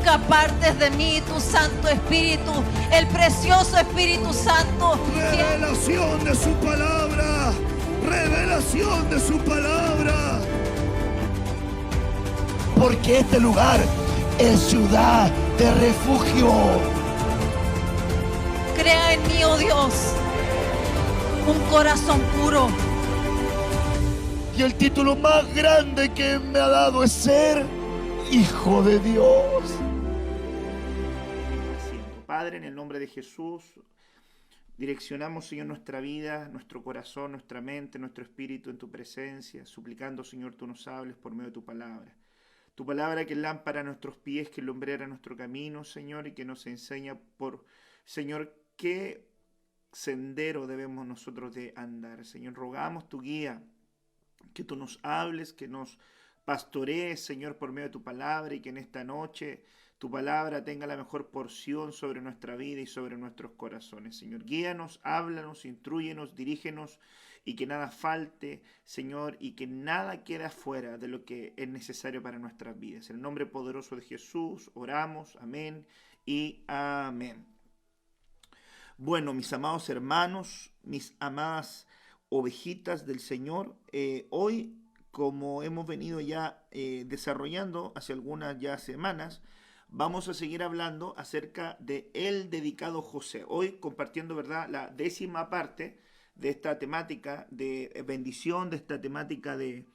nunca apartes de mí tu Santo Espíritu, el precioso Espíritu Santo. Revelación de su palabra. Revelación de su palabra. Porque este lugar es ciudad de refugio. Crea en mí, oh Dios, un corazón puro. Y el título más grande que me ha dado es ser hijo de Dios. Padre, en el nombre de Jesús, direccionamos, Señor, nuestra vida, nuestro corazón, nuestra mente, nuestro espíritu en tu presencia, suplicando, Señor, tú nos hables por medio de tu palabra. Tu palabra que es lámpara a nuestros pies, que es lumbrera a nuestro camino, Señor, y que nos enseña Señor, qué sendero debemos nosotros de andar. Señor, rogamos tu guía, que tú nos hables, que nos pastorees, Señor, por medio de tu palabra, y que en esta noche tu palabra tenga la mejor porción sobre nuestra vida y sobre nuestros corazones. Señor, guíanos, háblanos, intrúyenos, dirígenos, y que nada falte, Señor, y que nada quede afuera de lo que es necesario para nuestras vidas. En el nombre poderoso de Jesús oramos, amén y amén. Bueno, mis amados hermanos, mis amadas ovejitas del Señor, hoy, como hemos venido ya desarrollando hace algunas ya semanas, vamos a seguir hablando acerca de el dedicado José. Hoy compartiendo, ¿verdad?, la 10ª parte de esta temática de bendición, de esta temática de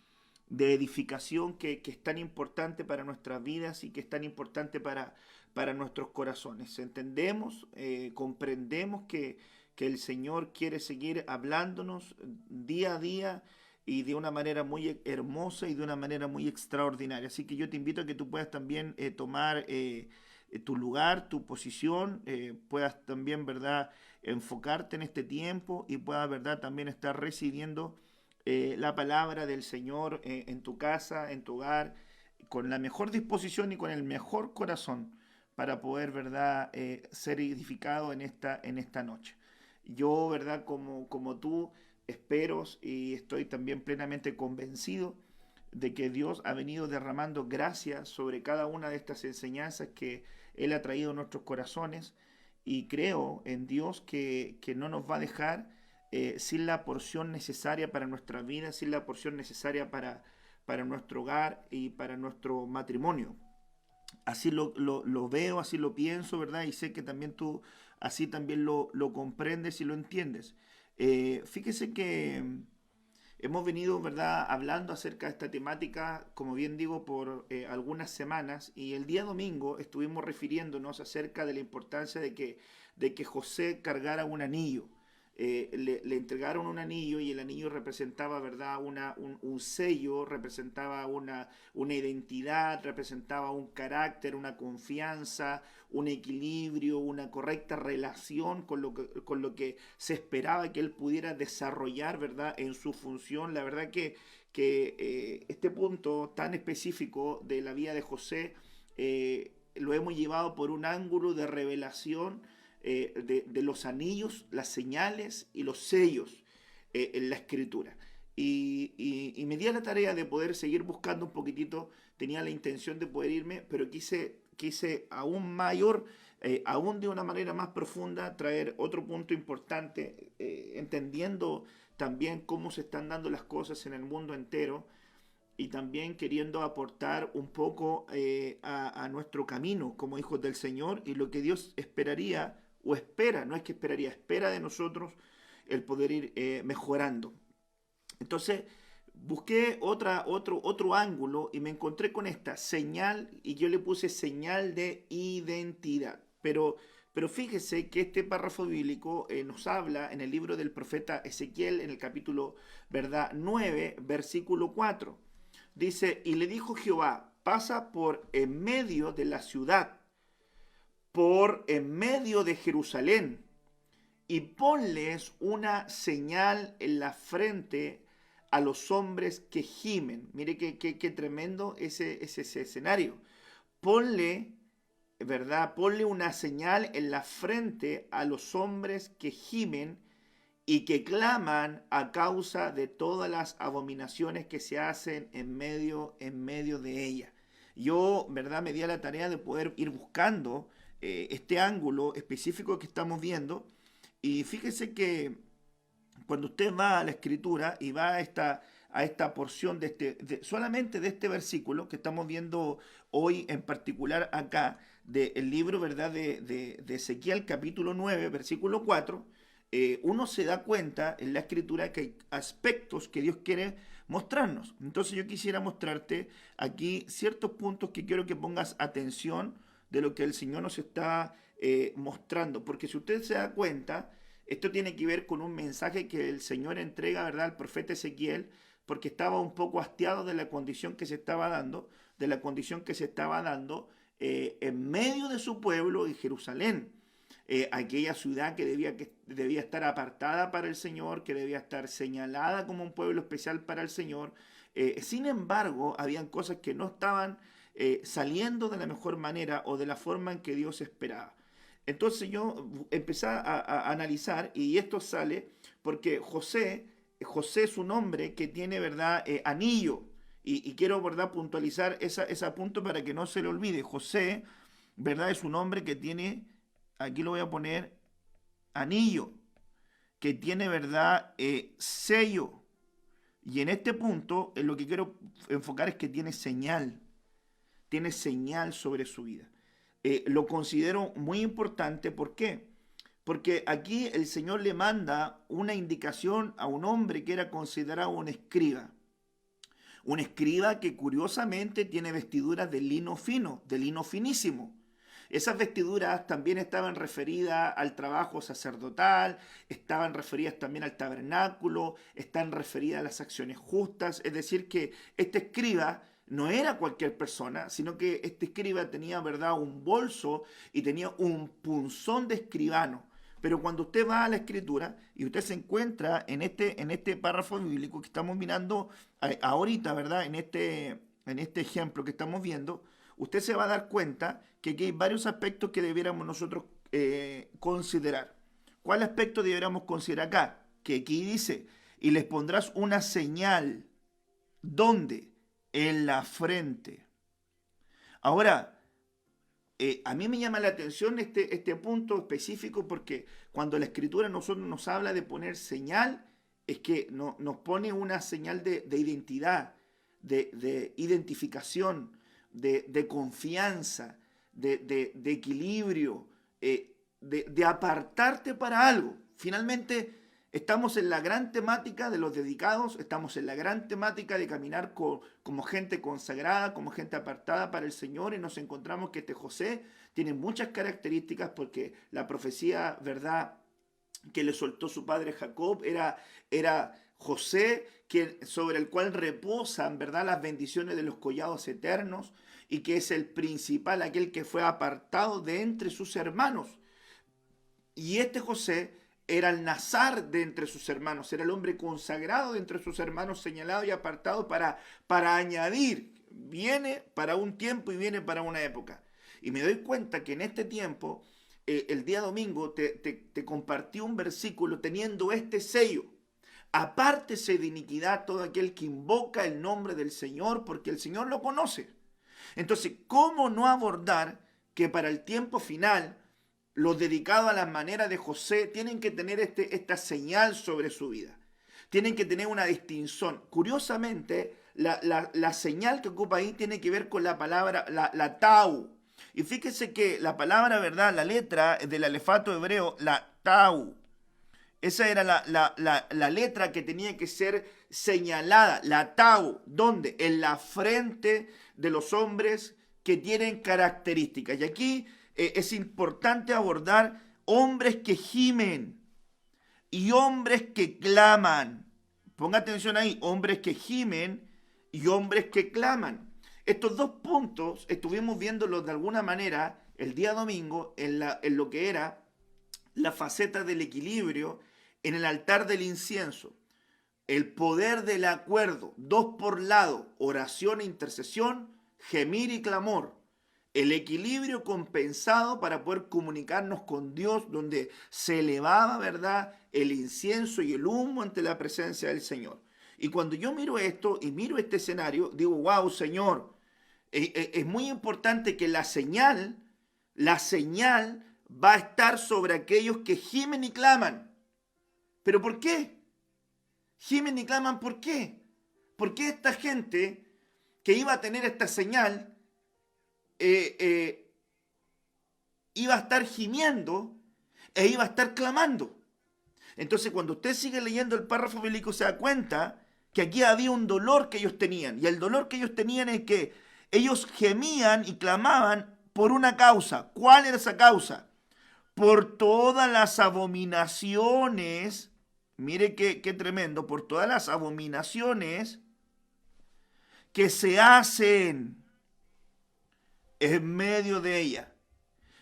edificación que es tan importante para nuestras vidas y que es tan importante para nuestros corazones. Entendemos, comprendemos que el Señor quiere seguir hablándonos día a día y de una manera muy hermosa y de una manera muy extraordinaria. Así que yo te invito a que tú puedas también tomar tu lugar, tu posición, puedas también, ¿verdad?, enfocarte en este tiempo y puedas, ¿verdad?, también estar recibiendo la palabra del Señor en tu casa, en tu hogar, con la mejor disposición y con el mejor corazón para poder, ¿verdad?, ser edificado en esta noche. Yo, ¿verdad?, como tú, espero y estoy también plenamente convencido de que Dios ha venido derramando gracia sobre cada una de estas enseñanzas que Él ha traído a nuestros corazones, y creo en Dios que no nos va a dejar sin la porción necesaria para nuestra vida, sin la porción necesaria para nuestro hogar y para nuestro matrimonio. Así lo veo, así lo pienso, ¿verdad? Y sé que también tú así también lo comprendes y lo entiendes. Fíjese que hemos venido, ¿verdad?, hablando acerca de esta temática, como bien digo, por algunas semanas, y el día domingo estuvimos refiriéndonos acerca de la importancia de que José cargara un anillo. Le entregaron un anillo, y el anillo representaba, ¿verdad?, un sello, representaba una identidad, representaba un carácter, una confianza, un equilibrio, una correcta relación con lo que se esperaba que él pudiera desarrollar, ¿verdad?, en su función. La verdad que este punto tan específico de la vida de José lo hemos llevado por un ángulo de revelación de los anillos, las señales y los sellos en la escritura. Y me di a la tarea de poder seguir buscando un poquitito. Tenía la intención de poder irme, pero quise aún mayor, aún de una manera más profunda, traer otro punto importante, entendiendo también cómo se están dando las cosas en el mundo entero, y también queriendo aportar un poco a nuestro camino como hijos del Señor, y lo que Dios esperaría, o espera, no es que esperaría, espera de nosotros el poder ir mejorando. Entonces busqué otro ángulo y me encontré con esta señal, y yo le puse señal de identidad. Pero fíjese que este párrafo bíblico nos habla en el libro del profeta Ezequiel, en el capítulo, ¿verdad?, 9, versículo 4. Dice: y le dijo Jehová, pasa por en medio de la ciudad, por en medio de Jerusalén, y ponles una señal en la frente a los hombres que gimen. Mire qué tremendo ese escenario. Ponle, ¿verdad?, ponle una señal en la frente a los hombres que gimen y que claman a causa de todas las abominaciones que se hacen en medio de ella. yo, ¿verdad?, me di a la tarea de poder ir buscando este ángulo específico que estamos viendo. Y fíjese que cuando usted va a la escritura y va a esta porción solamente de este versículo que estamos viendo hoy en particular acá, del libro, ¿verdad?, de Ezequiel capítulo 9, versículo 4, uno se da cuenta en la escritura que hay aspectos que Dios quiere mostrarnos. Entonces yo quisiera mostrarte aquí ciertos puntos que quiero que pongas atención de lo que el Señor nos está mostrando, porque si usted se da cuenta, esto tiene que ver con un mensaje que el Señor entrega, ¿verdad?, al profeta Ezequiel, porque estaba un poco hastiado de la condición que se estaba dando, en medio de su pueblo, en Jerusalén, aquella ciudad que debía estar apartada para el Señor, que debía estar señalada como un pueblo especial para el Señor. Sin embargo, habían cosas que no estaban saliendo de la mejor manera o de la forma en que Dios esperaba. Entonces yo empecé a analizar, y esto sale porque José es un hombre que tiene, ¿verdad?, anillo, y quiero, ¿verdad?, puntualizar ese punto para que no se le olvide. José, ¿verdad?, es un hombre que tiene, aquí lo voy a poner, anillo, que tiene, ¿verdad?, sello, y en este punto lo que quiero enfocar es que tiene señal sobre su vida. Lo considero muy importante. ¿Por qué? Porque aquí el Señor le manda una indicación a un hombre que era considerado un escriba que curiosamente tiene vestiduras de lino fino, de lino finísimo. Esas vestiduras también estaban referidas al trabajo sacerdotal, estaban referidas también al tabernáculo, están referidas a las acciones justas. Es decir, que este escriba no era cualquier persona, sino que este escriba tenía, ¿verdad?, un bolso y tenía un punzón de escribano. Pero cuando usted va a la escritura y usted se encuentra en este párrafo bíblico que estamos mirando ahorita, ¿verdad?, en este ejemplo que estamos viendo, usted se va a dar cuenta que aquí hay varios aspectos que debiéramos nosotros considerar. ¿Cuál aspecto debiéramos considerar acá? Que aquí dice, y les pondrás una señal. ¿Dónde? En la frente. Ahora, a mí me llama la atención este punto específico, porque cuando la escritura nosotros nos habla de poner señal, es que nos pone una señal de identidad, de identificación, de confianza, de equilibrio, de apartarte para algo. Finalmente, estamos en la gran temática de los dedicados, estamos en la gran temática de caminar como gente consagrada, como gente apartada para el Señor, y nos encontramos que este José tiene muchas características, porque la profecía, ¿verdad?, que le soltó su padre Jacob era José, sobre el cual reposan, ¿verdad?, las bendiciones de los collados eternos, y que es el principal, aquel que fue apartado de entre sus hermanos. Y este José era el nazar de entre sus hermanos, era el hombre consagrado de entre sus hermanos, señalado y apartado para añadir. Viene para un tiempo y viene para una época. Y me doy cuenta que en este tiempo, el día domingo, te compartí un versículo teniendo este sello. Apártese de iniquidad todo aquel que invoca el nombre del Señor, porque el Señor lo conoce. Entonces, ¿cómo no abordar que para el tiempo final los dedicados a la manera de José tienen que tener esta señal sobre su vida? Tienen que tener una distinción. Curiosamente, la señal que ocupa ahí tiene que ver con la palabra, la tau. Y fíjese que la palabra, ¿verdad?, la letra del alefato hebreo, la tau, esa era la letra que tenía que ser señalada, la tau. ¿Dónde? En la frente de los hombres que tienen características. Y aquí es importante abordar hombres que gimen y hombres que claman. Ponga atención ahí, hombres que gimen y hombres que claman. Estos dos puntos estuvimos viéndolos de alguna manera el día domingo en lo que era la faceta del equilibrio en el altar del incienso. El poder del acuerdo, dos por lado, oración e intercesión, gemir y clamor. El equilibrio compensado para poder comunicarnos con Dios, donde se elevaba, ¿verdad?, el incienso y el humo ante la presencia del Señor. Y cuando yo miro esto y miro este escenario, digo, wow, Señor, Es muy importante que la señal va a estar sobre aquellos que gimen y claman. ¿Pero por qué? Gimen y claman, ¿por qué? Porque esta gente que iba a tener esta señal iba a estar gimiendo e iba a estar clamando. Entonces, cuando usted sigue leyendo el párrafo bíblico, se da cuenta que aquí había un dolor que ellos tenían. Y el dolor que ellos tenían es que ellos gemían y clamaban por una causa. ¿Cuál era esa causa? Por todas las abominaciones, mire qué tremendo, por todas las abominaciones que se hacen en medio de ella.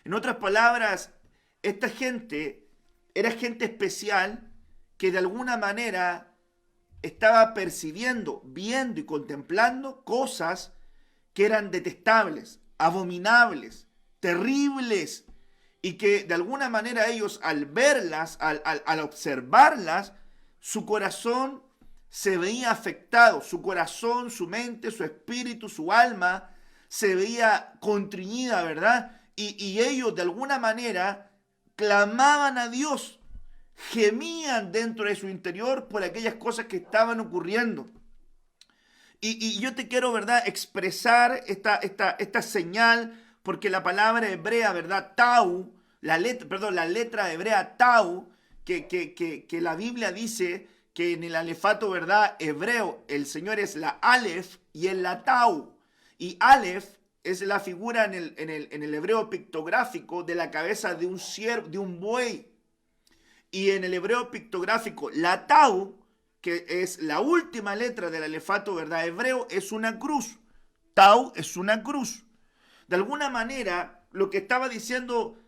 En otras palabras, esta gente era gente especial que de alguna manera estaba percibiendo, viendo y contemplando cosas que eran detestables, abominables, terribles, y que de alguna manera ellos al verlas, al observarlas, su corazón se veía afectado, su corazón, su mente, su espíritu, su alma se veía contriñida, ¿verdad? Y ellos de alguna manera clamaban a Dios, gemían dentro de su interior por aquellas cosas que estaban ocurriendo. Y yo te quiero, ¿verdad?, expresar esta señal, porque la palabra hebrea, ¿verdad?, tau, la letra hebrea tau, que la Biblia dice que en el alefato, ¿verdad?, hebreo, el Señor es la Aleph y es la tau. Y Aleph es la figura en el hebreo pictográfico de la cabeza de un ciervo, de un buey. Y en el hebreo pictográfico, la tau, que es la última letra del alefato, ¿verdad?, hebreo, es una cruz. Tau es una cruz. De alguna manera, lo que estaba diciendo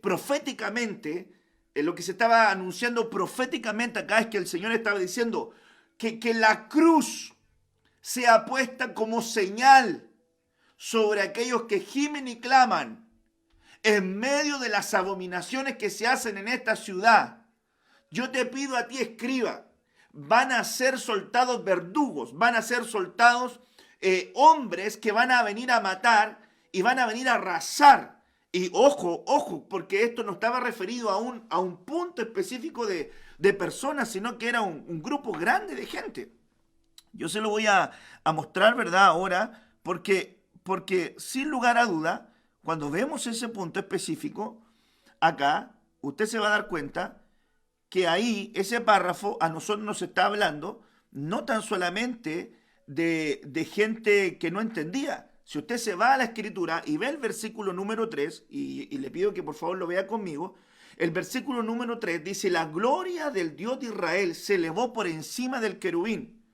proféticamente, lo que se estaba anunciando proféticamente acá es que el Señor estaba diciendo que la cruz sea puesta como señal sobre aquellos que gimen y claman en medio de las abominaciones que se hacen en esta ciudad. Yo te pido a ti, escriba, van a ser soltados verdugos, van a ser soltados hombres que van a venir a matar y van a venir a arrasar. Y ojo, porque esto no estaba referido a un punto específico de personas, sino que era un grupo grande de gente. Yo se lo voy a mostrar, ¿verdad?, ahora, porque sin lugar a duda, cuando vemos ese punto específico, acá, usted se va a dar cuenta que ahí, ese párrafo, a nosotros nos está hablando no tan solamente de gente que no entendía. Si usted se va a la Escritura y ve el versículo número 3, y le pido que por favor lo vea conmigo, el versículo número 3 dice: la gloria del Dios de Israel se elevó por encima del querubín,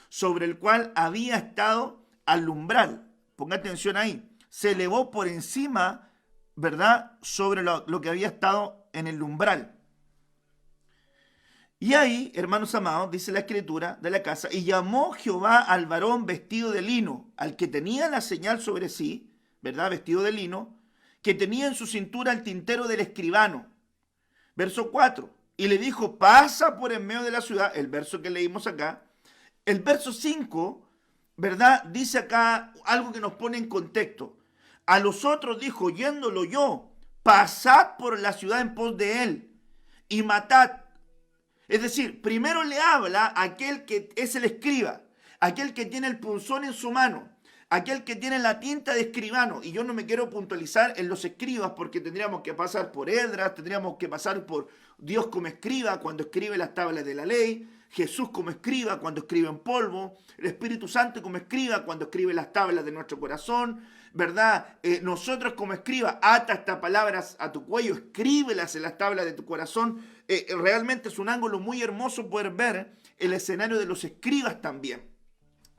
sobre el cual había estado al umbral. Ponga atención ahí. Se elevó por encima, ¿verdad?, sobre lo que había estado en el umbral. Y ahí, hermanos amados, dice la Escritura de la casa: y llamó Jehová al varón vestido de lino, al que tenía la señal sobre sí, ¿verdad?, vestido de lino, que tenía en su cintura el tintero del escribano. Verso 4. Y le dijo: pasa por en medio de la ciudad, el verso que leímos acá. El verso 5, ¿verdad?, dice acá algo que nos pone en contexto. A los otros dijo, oyéndolo yo: pasad por la ciudad en pos de él y matad. Es decir, primero le habla a aquel que es el escriba, aquel que tiene el punzón en su mano, aquel que tiene la tinta de escribano. Y yo no me quiero puntualizar en los escribas, porque tendríamos que pasar por Esdras, tendríamos que pasar por Dios como escriba cuando escribe las tablas de la ley, Jesús como escriba cuando escribe en polvo, el Espíritu Santo como escriba cuando escribe las tablas de nuestro corazón, ¿verdad? Nosotros como escriba, ata estas palabras a tu cuello, escríbelas en las tablas de tu corazón. Realmente es un ángulo muy hermoso poder ver el escenario de los escribas también,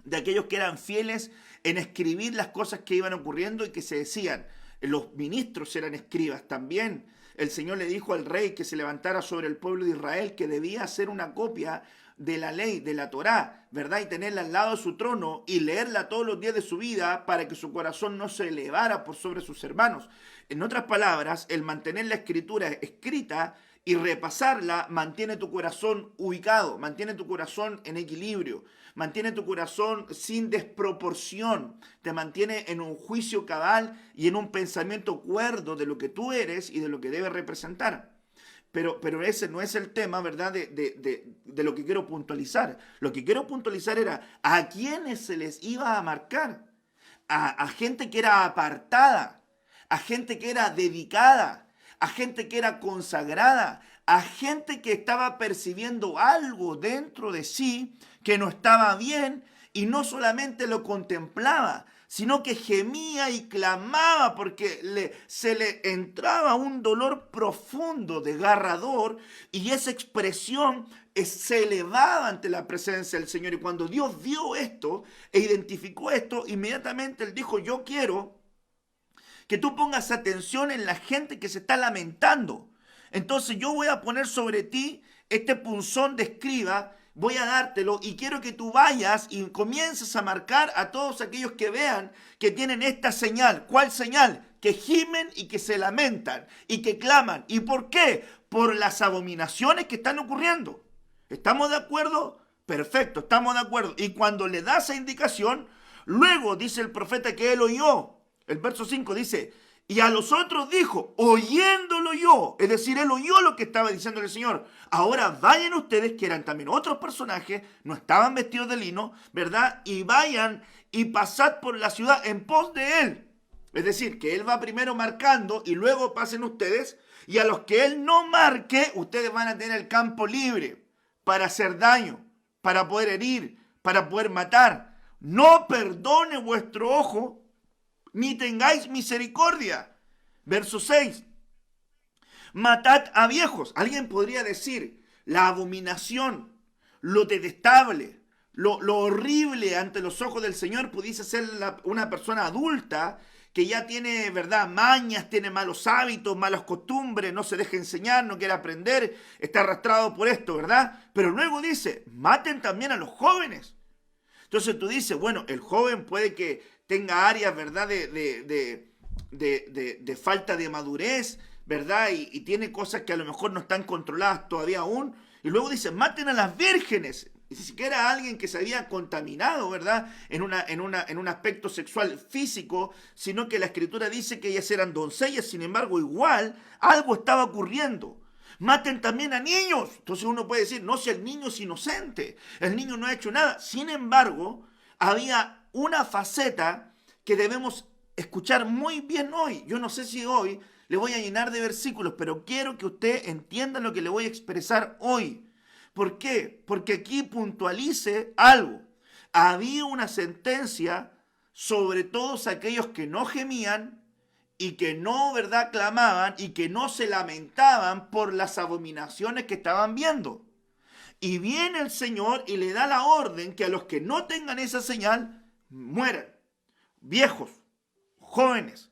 de aquellos que eran fieles en escribir las cosas que iban ocurriendo y que se decían. Los ministros eran escribas también. El Señor le dijo al rey que se levantara sobre el pueblo de Israel que debía hacer una copia de la ley, de la Torá, ¿verdad?, y tenerla al lado de su trono y leerla todos los días de su vida para que su corazón no se elevara por sobre sus hermanos. En otras palabras, el mantener la escritura escrita y repasarla mantiene tu corazón ubicado, mantiene tu corazón en equilibrio, mantiene tu corazón sin desproporción, te mantiene en un juicio cabal y en un pensamiento cuerdo de lo que tú eres y de lo que debes representar. Pero ese no es el tema, ¿verdad?, de lo que quiero puntualizar. Lo que quiero puntualizar era a quiénes se les iba a marcar. A gente que era apartada, a gente que era dedicada, a gente que era consagrada, a gente que estaba percibiendo algo dentro de sí que no estaba bien y no solamente lo contemplaba, sino que gemía y clamaba porque se le entraba un dolor profundo, desgarrador, y esa expresión se elevaba ante la presencia del Señor. Y cuando Dios vio esto e identificó esto, inmediatamente Él dijo: yo quiero que tú pongas atención en la gente que se está lamentando. Entonces yo voy a poner sobre ti este punzón de escriba, voy a dártelo y quiero que tú vayas y comiences a marcar a todos aquellos que vean que tienen esta señal. ¿Cuál señal? Que gimen y que se lamentan y que claman. ¿Y por qué? Por las abominaciones que están ocurriendo. ¿Estamos de acuerdo? Perfecto, estamos de acuerdo. Y cuando le da esa indicación, luego dice el profeta que él oyó. El verso 5 dice: y a los otros dijo, oyéndolo yo, es decir, él oyó lo que estaba diciendo el Señor. Ahora vayan ustedes, que eran también otros personajes, no estaban vestidos de lino, ¿verdad? Y vayan y pasad por la ciudad en pos de él. Es decir, que él va primero marcando y luego pasen ustedes, y a los que él no marque, ustedes van a tener el campo libre para hacer daño, para poder herir, para poder matar. No perdone vuestro ojo, ni tengáis misericordia. Verso 6. Matad a viejos. Alguien podría decir, la abominación, lo detestable, lo horrible ante los ojos del Señor pudiese ser una persona adulta que ya tiene, ¿verdad?, mañas, tiene malos hábitos, malas costumbres, no se deja enseñar, no quiere aprender, está arrastrado por esto, ¿verdad? Pero luego dice, maten también a los jóvenes. Entonces tú dices, bueno, el joven puede que tenga áreas, ¿verdad?, de falta de madurez, ¿verdad? Y tiene cosas que a lo mejor no están controladas todavía aún. Y luego dice, maten a las vírgenes. Ni siquiera a alguien que se había contaminado, ¿verdad?, en un aspecto sexual físico, sino que la Escritura dice que ellas eran doncellas. Sin embargo, igual algo estaba ocurriendo. Maten también a niños. Entonces uno puede decir, no, si el niño es inocente, el niño no ha hecho nada. Sin embargo, había una faceta que debemos escuchar muy bien hoy. Yo no sé si hoy le voy a llenar de versículos, pero quiero que usted entienda lo que le voy a expresar hoy. ¿Por qué? Porque aquí puntualice algo. Había una sentencia sobre todos aquellos que no gemían y que no, ¿verdad?, clamaban y que no se lamentaban por las abominaciones que estaban viendo. Y viene el Señor y le da la orden que a los que no tengan esa señal mueran. Viejos, jóvenes,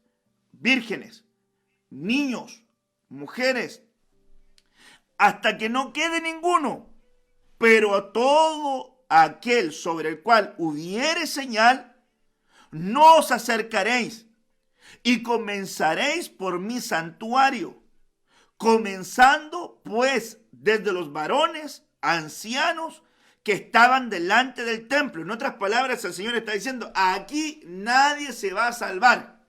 vírgenes, niños, mujeres, hasta que no quede ninguno. Pero a todo aquel sobre el cual hubiere señal, no os acercaréis, y comenzaréis por mi santuario, comenzando pues desde los varones, ancianos, que estaban delante del templo. En otras palabras, el Señor está diciendo, aquí nadie se va a salvar,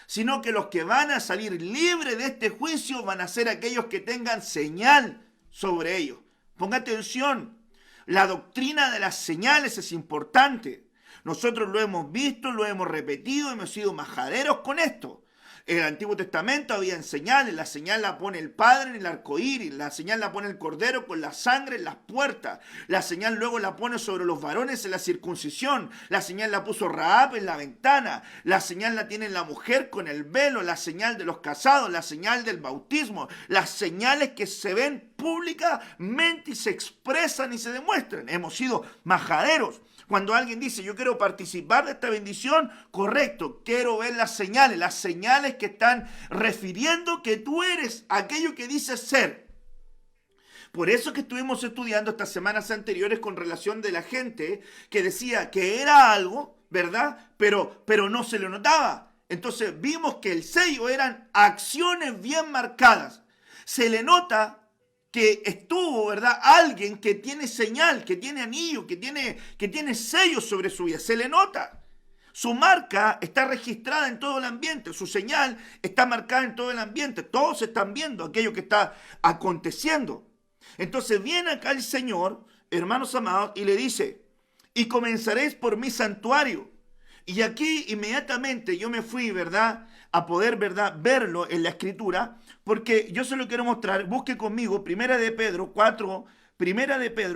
sino que los que van a salir libres de este juicio van a ser aquellos que tengan señal sobre ellos. Ponga atención, la doctrina de las señales es importante. Nosotros lo hemos visto, lo hemos repetido, hemos sido majaderos con esto. En el Antiguo Testamento había señales, la señal la pone el Padre en el arco iris, la señal la pone el Cordero con la sangre en las puertas, la señal luego la pone sobre los varones en la circuncisión, la señal la puso Rahab en la ventana, la señal la tiene la mujer con el velo, la señal de los casados, la señal del bautismo, las señales que se ven públicamente y se expresan y se demuestran. Hemos sido majaderos. Cuando alguien dice, yo quiero participar de esta bendición, correcto, quiero ver las señales que están refiriendo que tú eres aquello que dices ser. Por eso que estuvimos estudiando estas semanas anteriores con relación de la gente que decía que era algo, ¿verdad? Pero no se le notaba. Entonces vimos que el sello eran acciones bien marcadas. Se le nota que estuvo, ¿verdad? Alguien que tiene señal, que tiene anillo, que tiene sello sobre su vida. Se le nota. Su marca está registrada en todo el ambiente. Su señal está marcada en todo el ambiente. Todos están viendo aquello que está aconteciendo. Entonces viene acá el Señor, hermanos amados, y le dice, y comenzaréis por mi santuario. Y aquí inmediatamente yo me fui, ¿verdad?, a poder, ¿verdad?, verlo en la Escritura, porque yo se lo quiero mostrar. Busque conmigo Primera de Pedro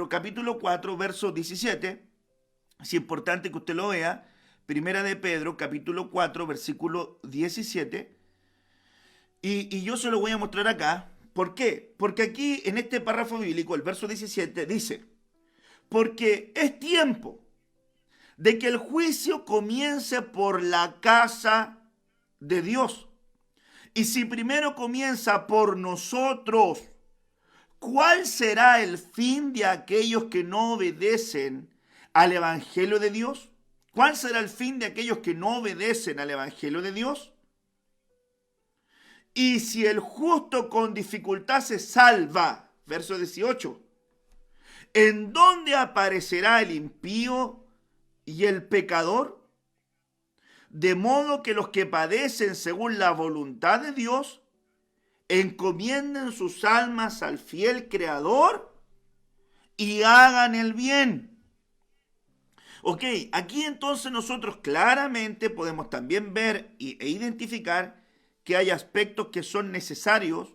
capítulo 4, verso 17. Es importante que usted lo vea. Primera de Pedro, capítulo 4, versículo 17. Y yo se lo voy a mostrar acá. ¿Por qué? Porque aquí en este párrafo bíblico, el verso 17, dice, porque es tiempo de que el juicio comience por la casa de Dios. Y si primero comienza por nosotros, ¿cuál será el fin de aquellos que no obedecen al Evangelio de Dios? ¿Cuál será el fin de aquellos que no obedecen al Evangelio de Dios? Y si el justo con dificultad se salva, verso 18, ¿en dónde aparecerá el impío y el pecador? De modo que los que padecen según la voluntad de Dios encomienden sus almas al fiel Creador y hagan el bien. Ok, aquí entonces nosotros claramente podemos también ver e identificar que hay aspectos que son necesarios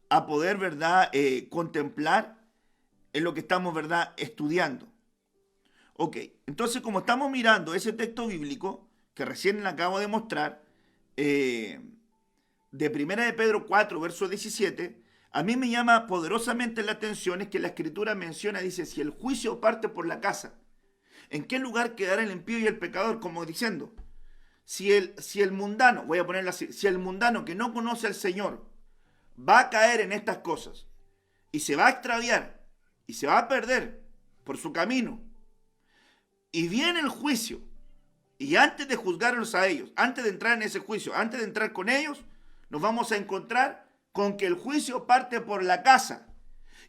a poder, ¿verdad?, contemplar en lo que estamos, ¿verdad?, estudiando. Ok, entonces como estamos mirando ese texto bíblico que recién le acabo de mostrar, de Primera de Pedro 4, verso 17, a mí me llama poderosamente la atención es que la Escritura menciona, dice, si el juicio parte por la casa, ¿en qué lugar quedará el impío y el pecador? Como diciendo, si el mundano, voy a ponerlo así, si el mundano que no conoce al Señor va a caer en estas cosas y se va a extraviar y se va a perder por su camino y viene el juicio y antes de juzgarlos a ellos, antes de entrar en ese juicio, antes de entrar con ellos, nos vamos a encontrar con que el juicio parte por la casa.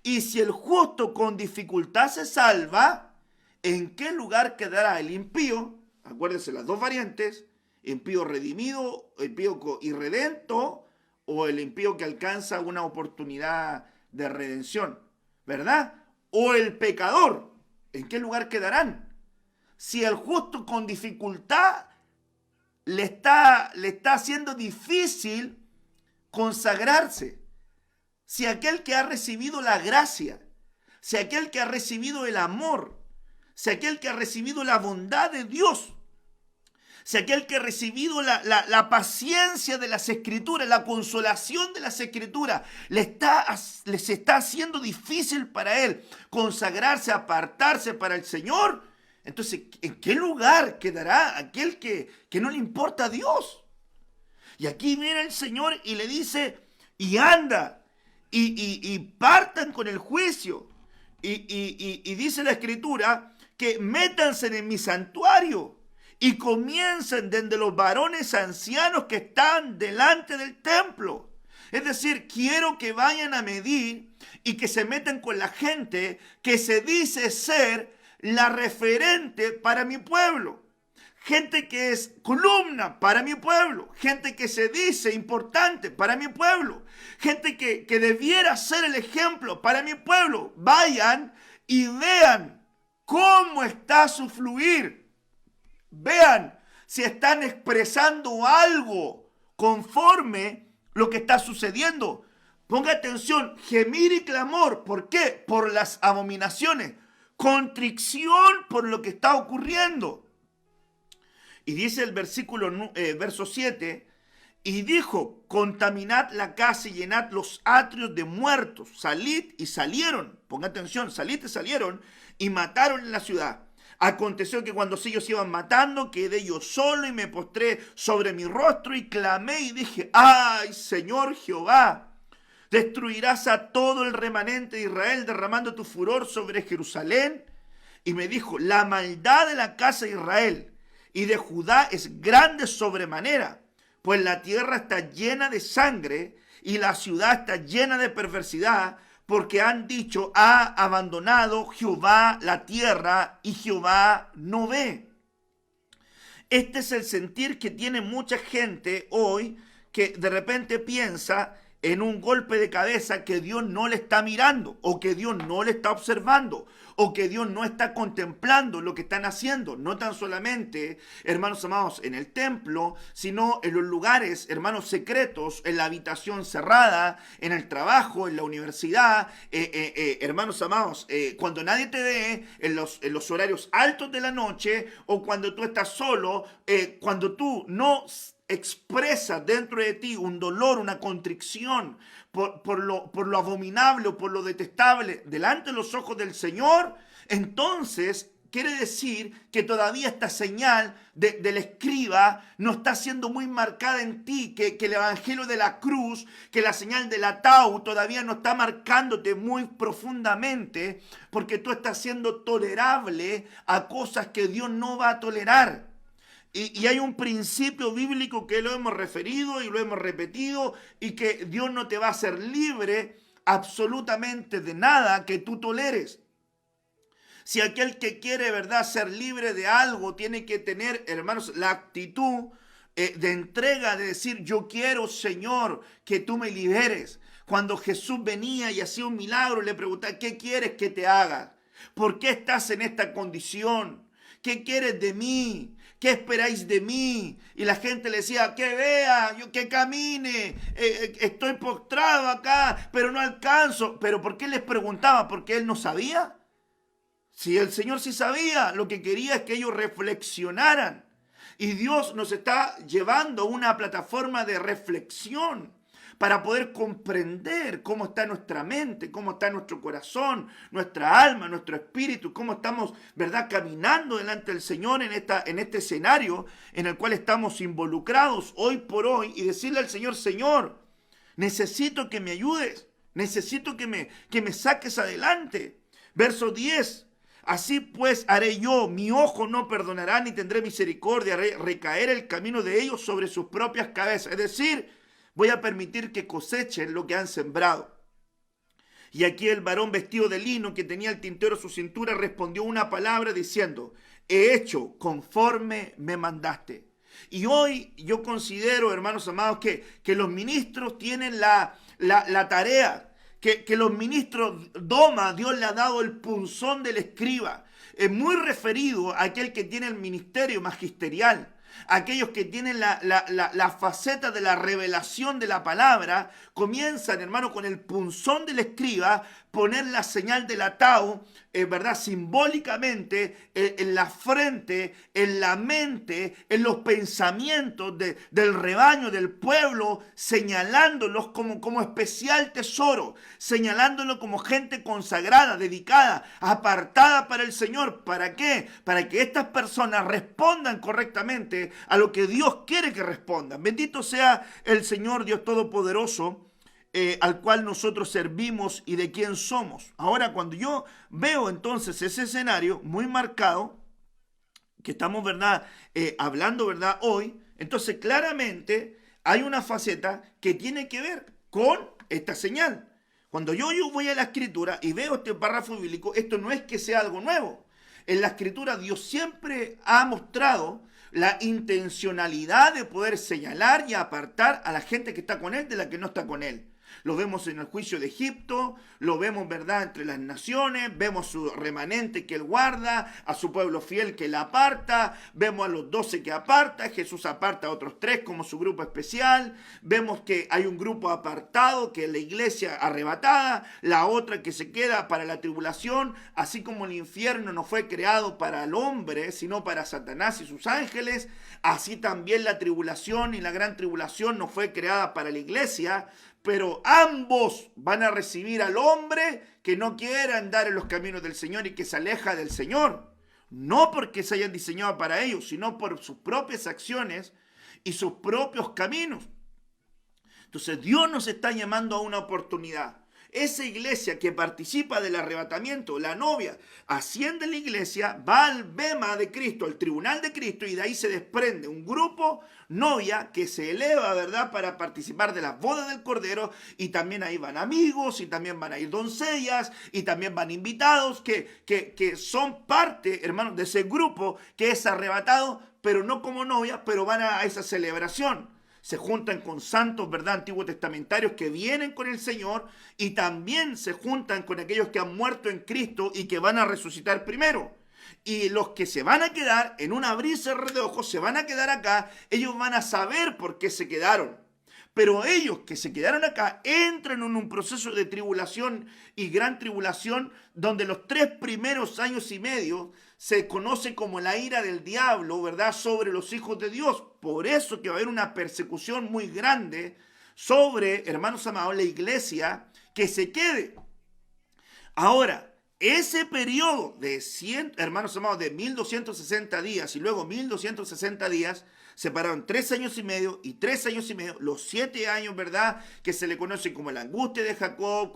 Y si el justo con dificultad se salva, ¿en qué lugar quedará el impío? Acuérdense las dos variantes, impío redimido, impío irredento, o el impío que alcanza una oportunidad de redención, ¿verdad? O el pecador, ¿en qué lugar quedarán? Si el justo con dificultad le está haciendo difícil consagrarse, si aquel que ha recibido la gracia, si aquel que ha recibido el amor, si aquel que ha recibido la bondad de Dios, si aquel que ha recibido la paciencia de las Escrituras, la consolación de las Escrituras, les está haciendo difícil para él consagrarse, apartarse para el Señor, entonces, ¿en qué lugar quedará aquel que no le importa a Dios? Y aquí viene el Señor y le dice, y anda, y partan con el juicio. Y dice la Escritura que métanse en mi santuario y comiencen desde los varones ancianos que están delante del templo. Es decir, quiero que vayan a medir y que se metan con la gente que se dice ser la referente para mi pueblo. Gente que es columna para mi pueblo. Gente que se dice importante para mi pueblo. Gente que debiera ser el ejemplo para mi pueblo. Vayan y vean cómo está su fluir. Vean si están expresando algo conforme lo que está sucediendo. Ponga atención, gemir y clamor. ¿Por qué? Por las abominaciones. Contrición por lo que está ocurriendo. Y dice el verso 7, y dijo, contaminad la casa y llenad los atrios de muertos, salid y salieron, ponga atención, salid y salieron, y mataron en la ciudad. Aconteció que cuando ellos iban matando, quedé yo solo y me postré sobre mi rostro y clamé y dije, ¡ay, Señor Jehová! ¿Destruirás a todo el remanente de Israel derramando tu furor sobre Jerusalén? Y me dijo, la maldad de la casa de Israel y de Judá es grande sobremanera, pues la tierra está llena de sangre y la ciudad está llena de perversidad, porque han dicho, ha abandonado Jehová la tierra y Jehová no ve. Este es el sentir que tiene mucha gente hoy, que de repente piensa en un golpe de cabeza que Dios no le está mirando, o que Dios no le está observando, o que Dios no está contemplando lo que están haciendo. No tan solamente, hermanos amados, en el templo, sino en los lugares, hermanos, secretos, en la habitación cerrada, en el trabajo, en la universidad, hermanos amados, cuando nadie te ve, en los horarios altos de la noche, o cuando tú estás solo, cuando tú no expresa dentro de ti un dolor, una contrición por lo abominable o por lo detestable delante de los ojos del Señor, entonces quiere decir que todavía esta señal del escriba no está siendo muy marcada en ti, que el evangelio de la cruz, que la señal del ataúd todavía no está marcándote muy profundamente, porque tú estás siendo tolerable a cosas que Dios no va a tolerar. Y hay un principio bíblico que lo hemos referido y lo hemos repetido, y que Dios no te va a hacer libre absolutamente de nada que tú toleres. Si aquel que quiere, ¿verdad?, ser libre de algo, tiene que tener, hermanos, la actitud de entrega, de decir, yo quiero, Señor, que tú me liberes. Cuando Jesús venía y hacía un milagro, le preguntaba, ¿qué quieres que te haga? ¿Por qué estás en esta condición? ¿Qué quieres de mí? ¿Qué esperáis de mí? Y la gente le decía, que vea, que camine, estoy postrado acá, pero no alcanzo. ¿Pero por qué les preguntaba? ¿Porque él no sabía? Si el Señor sí sabía, lo que quería es que ellos reflexionaran. Y Dios nos está llevando a una plataforma de reflexión para poder comprender cómo está nuestra mente, cómo está nuestro corazón, nuestra alma, nuestro espíritu, cómo estamos, ¿verdad?, caminando delante del Señor en este escenario en el cual estamos involucrados hoy por hoy, y decirle al Señor, Señor, necesito que me ayudes, necesito que me saques adelante. Verso 10. Así pues haré yo, mi ojo no perdonará ni tendré misericordia, haré recaer el camino de ellos sobre sus propias cabezas. Es decir, voy a permitir que cosechen lo que han sembrado. Y aquí el varón vestido de lino, que tenía el tintero a su cintura, respondió una palabra diciendo, he hecho conforme me mandaste. Y hoy yo considero, hermanos amados, que los ministros tienen la tarea, que los ministros Dios le ha dado el punzón del escriba. Es muy referido a aquel que tiene el ministerio magisterial. Aquellos que tienen la faceta de la revelación de la palabra, comienzan, hermano, con el punzón del escriba, poner la señal del ataúd, ¿verdad?, simbólicamente en la frente, en la mente, en los pensamientos del rebaño, del pueblo, señalándolos como especial tesoro, señalándolos como gente consagrada, dedicada, apartada para el Señor. ¿Para qué? Para que estas personas respondan correctamente a lo que Dios quiere que respondan. Bendito sea el Señor Dios Todopoderoso, al cual nosotros servimos y de quien somos. Ahora, cuando yo veo entonces ese escenario muy marcado, que estamos, ¿verdad?, hablando, ¿verdad?, hoy, entonces claramente hay una faceta que tiene que ver con esta señal. Cuando yo voy a la Escritura y veo este párrafo bíblico, esto no es que sea algo nuevo. En la Escritura Dios siempre ha mostrado la intencionalidad de poder señalar y apartar a la gente que está con Él de la que no está con Él. Lo vemos en el juicio de Egipto, lo vemos, ¿verdad?, entre las naciones, vemos su remanente que Él guarda, a su pueblo fiel que Él aparta, vemos a los 12 que aparta, Jesús aparta a otros 3 como su grupo especial, vemos que hay un grupo apartado que es la iglesia arrebatada, la otra que se queda para la tribulación, así como el infierno no fue creado para el hombre, sino para Satanás y sus ángeles, así también la tribulación y la gran tribulación no fue creada para la iglesia, pero ambos van a recibir al hombre que no quiere andar en los caminos del Señor y que se aleja del Señor. No porque se hayan diseñado para ellos, sino por sus propias acciones y sus propios caminos. Entonces Dios nos está llamando a una oportunidad. esa iglesia que participa del arrebatamiento, la novia, asciende a la iglesia, va al bema de Cristo, al tribunal de Cristo, y de ahí se desprende un grupo novia que se eleva, ¿verdad?, para participar de las bodas del Cordero, y también ahí van amigos, y también van a ir doncellas, y también van invitados que son parte, hermanos, de ese grupo que es arrebatado, pero no como novia, pero van a esa celebración. Se juntan con santos, ¿verdad?, antiguos testamentarios que vienen con el Señor, y también se juntan con aquellos que han muerto en Cristo y que van a resucitar primero. Y los que se van a quedar, en un abrir y cerrar de ojos, se van a quedar acá, ellos van a saber por qué se quedaron. Pero ellos que se quedaron acá entran en un proceso de tribulación y gran tribulación, donde los 3 primeros años y medio se conoce como la ira del diablo, ¿verdad?, sobre los hijos de Dios. Por eso que va a haber una persecución muy grande sobre, hermanos amados, la iglesia que se quede. Ahora, ese periodo de 100, hermanos amados, de 1260 días y luego 1260 días, separaron 3 años y medio y 3 años y medio, los 7 años, ¿verdad?, que se le conoce como la angustia de Jacob,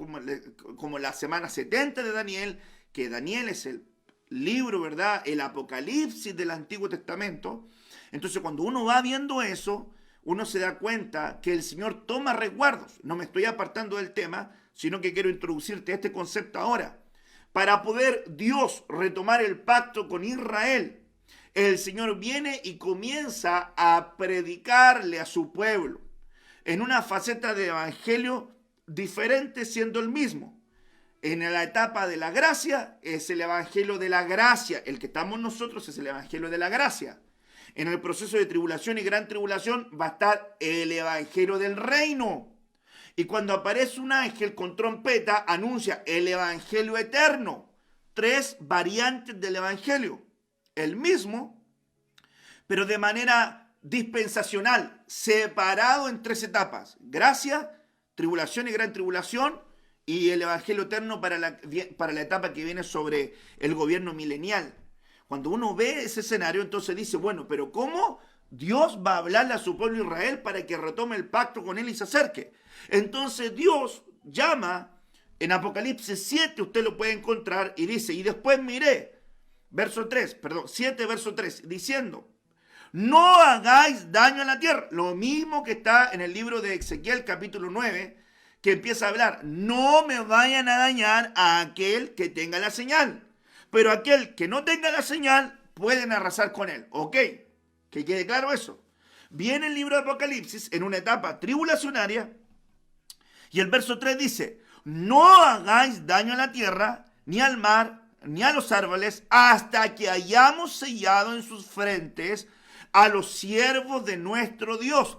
como la semana 70 de Daniel, que Daniel es el libro, ¿verdad?, el Apocalipsis del Antiguo Testamento. Entonces, cuando uno va viendo eso, uno se da cuenta que el Señor toma resguardos. No me estoy apartando del tema, sino que quiero introducirte este concepto ahora. Para poder Dios retomar el pacto con Israel, el Señor viene y comienza a predicarle a su pueblo en una faceta de evangelio diferente, siendo el mismo. En la etapa de la gracia es el evangelio de la gracia. El que estamos nosotros es el evangelio de la gracia. En el proceso de tribulación y gran tribulación va a estar el evangelio del reino. Y cuando aparece un ángel con trompeta, anuncia el evangelio eterno. 3 variantes del evangelio. El mismo, pero de manera dispensacional, separado en 3 etapas. Gracia, tribulación y gran tribulación, y el evangelio eterno para la etapa que viene sobre el gobierno milenial. Cuando uno ve ese escenario, entonces dice, bueno, pero ¿cómo Dios va a hablarle a su pueblo Israel para que retome el pacto con él y se acerque? Entonces Dios llama en Apocalipsis 7, usted lo puede encontrar, y dice, y después miré, 7 verso 3, diciendo, no hagáis daño a la tierra. Lo mismo que está en el libro de Ezequiel capítulo 9, que empieza a hablar, no me vayan a dañar a aquel que tenga la señal, pero aquel que no tenga la señal, pueden arrasar con él. Ok, que quede claro eso. Viene el libro de Apocalipsis en una etapa tribulacionaria, y el verso 3 dice, no hagáis daño a la tierra, ni al mar, ni a los árboles, hasta que hayamos sellado en sus frentes a los siervos de nuestro Dios.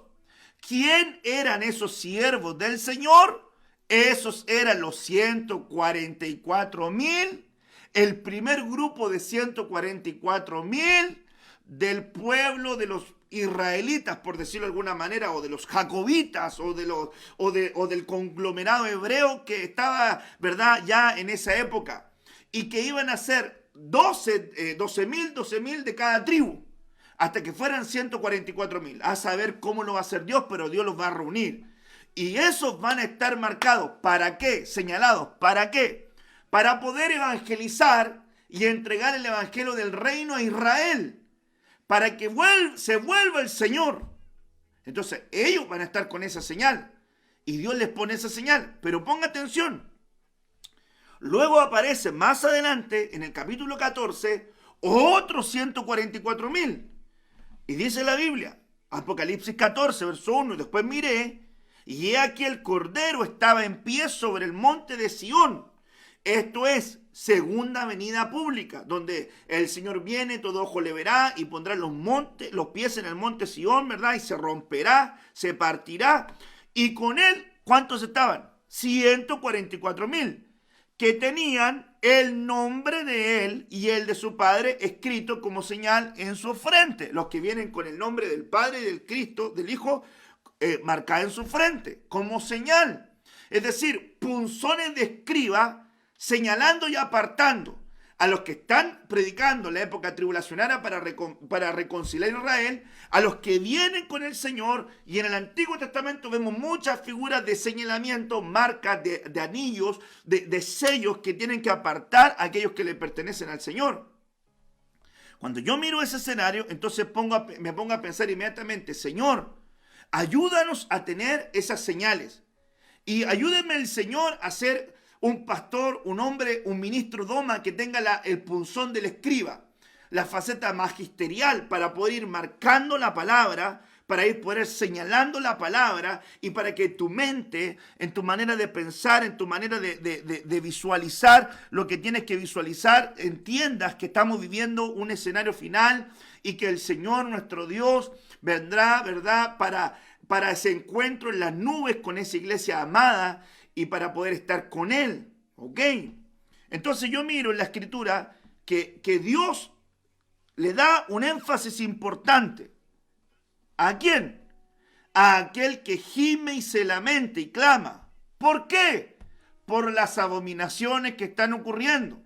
¿Quién eran esos siervos del Señor? Esos eran los 144,000, el primer grupo de 144,000 del pueblo de los israelitas, por decirlo de alguna manera, o de los jacobitas, o del conglomerado hebreo que estaba, ¿verdad?, ya en esa época, y que iban a ser 12,000 de cada tribu, hasta que fueran 144,000. A saber cómo lo va a hacer Dios, pero Dios los va a reunir. Y esos van a estar marcados. ¿Para qué? Señalados. ¿Para qué? Para poder evangelizar y entregar el evangelio del reino a Israel. Para que se vuelva el Señor. Entonces, ellos van a estar con esa señal. Y Dios les pone esa señal. Pero ponga atención. Luego aparece más adelante, en el capítulo 14, otros 144,000. Y dice la Biblia, Apocalipsis 14, verso 1, y después miré, y he aquí el Cordero estaba en pie sobre el monte de Sión. Esto es segunda venida pública, donde el Señor viene, todo ojo le verá, y pondrá los pies en el monte Sión, ¿verdad? Y se romperá, se partirá. Y con él, ¿cuántos estaban? 144,000, que tenían el nombre de él y el de su Padre escrito como señal en su frente. Los que vienen con el nombre del Padre y del Cristo, del Hijo, marcada en su frente, como señal. Es decir, punzones de escriba señalando y apartando a los que están predicando la época tribulacionaria para reconciliar a Israel, a los que vienen con el Señor. Y en el Antiguo Testamento vemos muchas figuras de señalamiento, marcas de anillos, de sellos que tienen que apartar a aquellos que le pertenecen al Señor. Cuando yo miro ese escenario, entonces me pongo a pensar inmediatamente, Señor, ayúdanos a tener esas señales. Y ayúdeme el Señor a ser un pastor, un hombre, un ministro doma que tenga el punzón del escriba, la faceta magisterial para poder ir marcando la palabra, para poder señalando la palabra y para que tu mente, en tu manera de pensar, en tu manera de visualizar lo que tienes que visualizar, entiendas que estamos viviendo un escenario final y que el Señor nuestro Dios vendrá, ¿verdad?, para ese encuentro en las nubes con esa iglesia amada y para poder estar con Él, ¿ok? Entonces yo miro en la Escritura que Dios le da un énfasis importante. ¿A quién? A aquel que gime y se lamenta y clama. ¿Por qué? Por las abominaciones que están ocurriendo.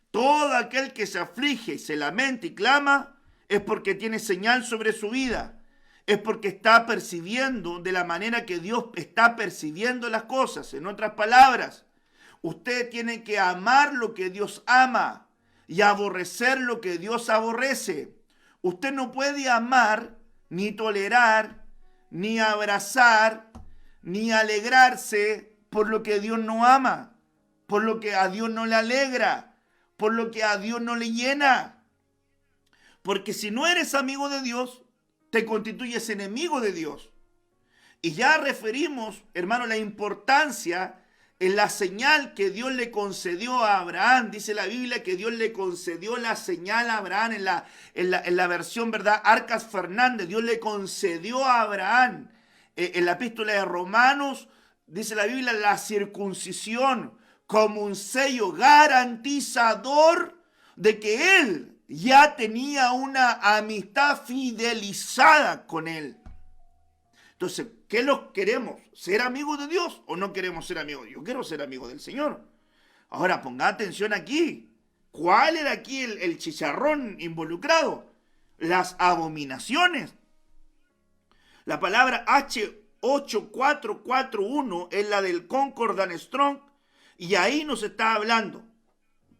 Todo aquel que se aflige y se lamenta y clama es porque tiene señal sobre su vida. Es porque está percibiendo de la manera que Dios está percibiendo las cosas. En otras palabras, usted tiene que amar lo que Dios ama y aborrecer lo que Dios aborrece. Usted no puede amar, ni tolerar, ni abrazar, ni alegrarse por lo que Dios no ama, por lo que a Dios no le alegra, por lo que a Dios no le llena. Porque si no eres amigo de Dios, te constituyes enemigo de Dios. Y ya referimos, hermano, la importancia en la señal que Dios le concedió a Abraham. Dice la Biblia que Dios le concedió la señal a Abraham en la versión, ¿verdad?, Arcas Fernández. Dios le concedió a Abraham en la epístola de Romanos, dice la Biblia, la circuncisión como un sello garantizador de que él ya tenía una amistad fidelizada con Él. Entonces, ¿qué los queremos? ¿Ser amigos de Dios o no queremos ser amigos de Dios? Yo quiero ser amigo del Señor. Ahora, ponga atención aquí. ¿Cuál era aquí el chicharrón involucrado? Las abominaciones. La palabra H8441 es la del Concordant Strong y ahí nos está hablando.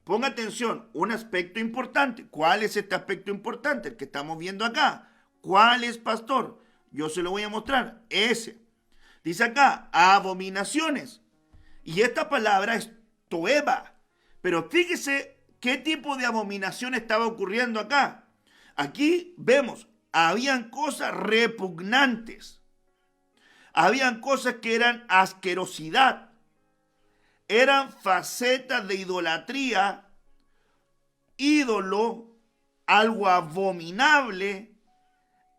Ponga atención, un aspecto importante. ¿Cuál es este aspecto importante? El que estamos viendo acá. ¿Cuál es, pastor? Yo se lo voy a mostrar. Ese. Dice acá, abominaciones. Y esta palabra es toeba. Pero fíjese qué tipo de abominación estaba ocurriendo acá. Aquí vemos, habían cosas repugnantes. Habían cosas que eran asquerosidad. Eran facetas de idolatría, ídolo, algo abominable,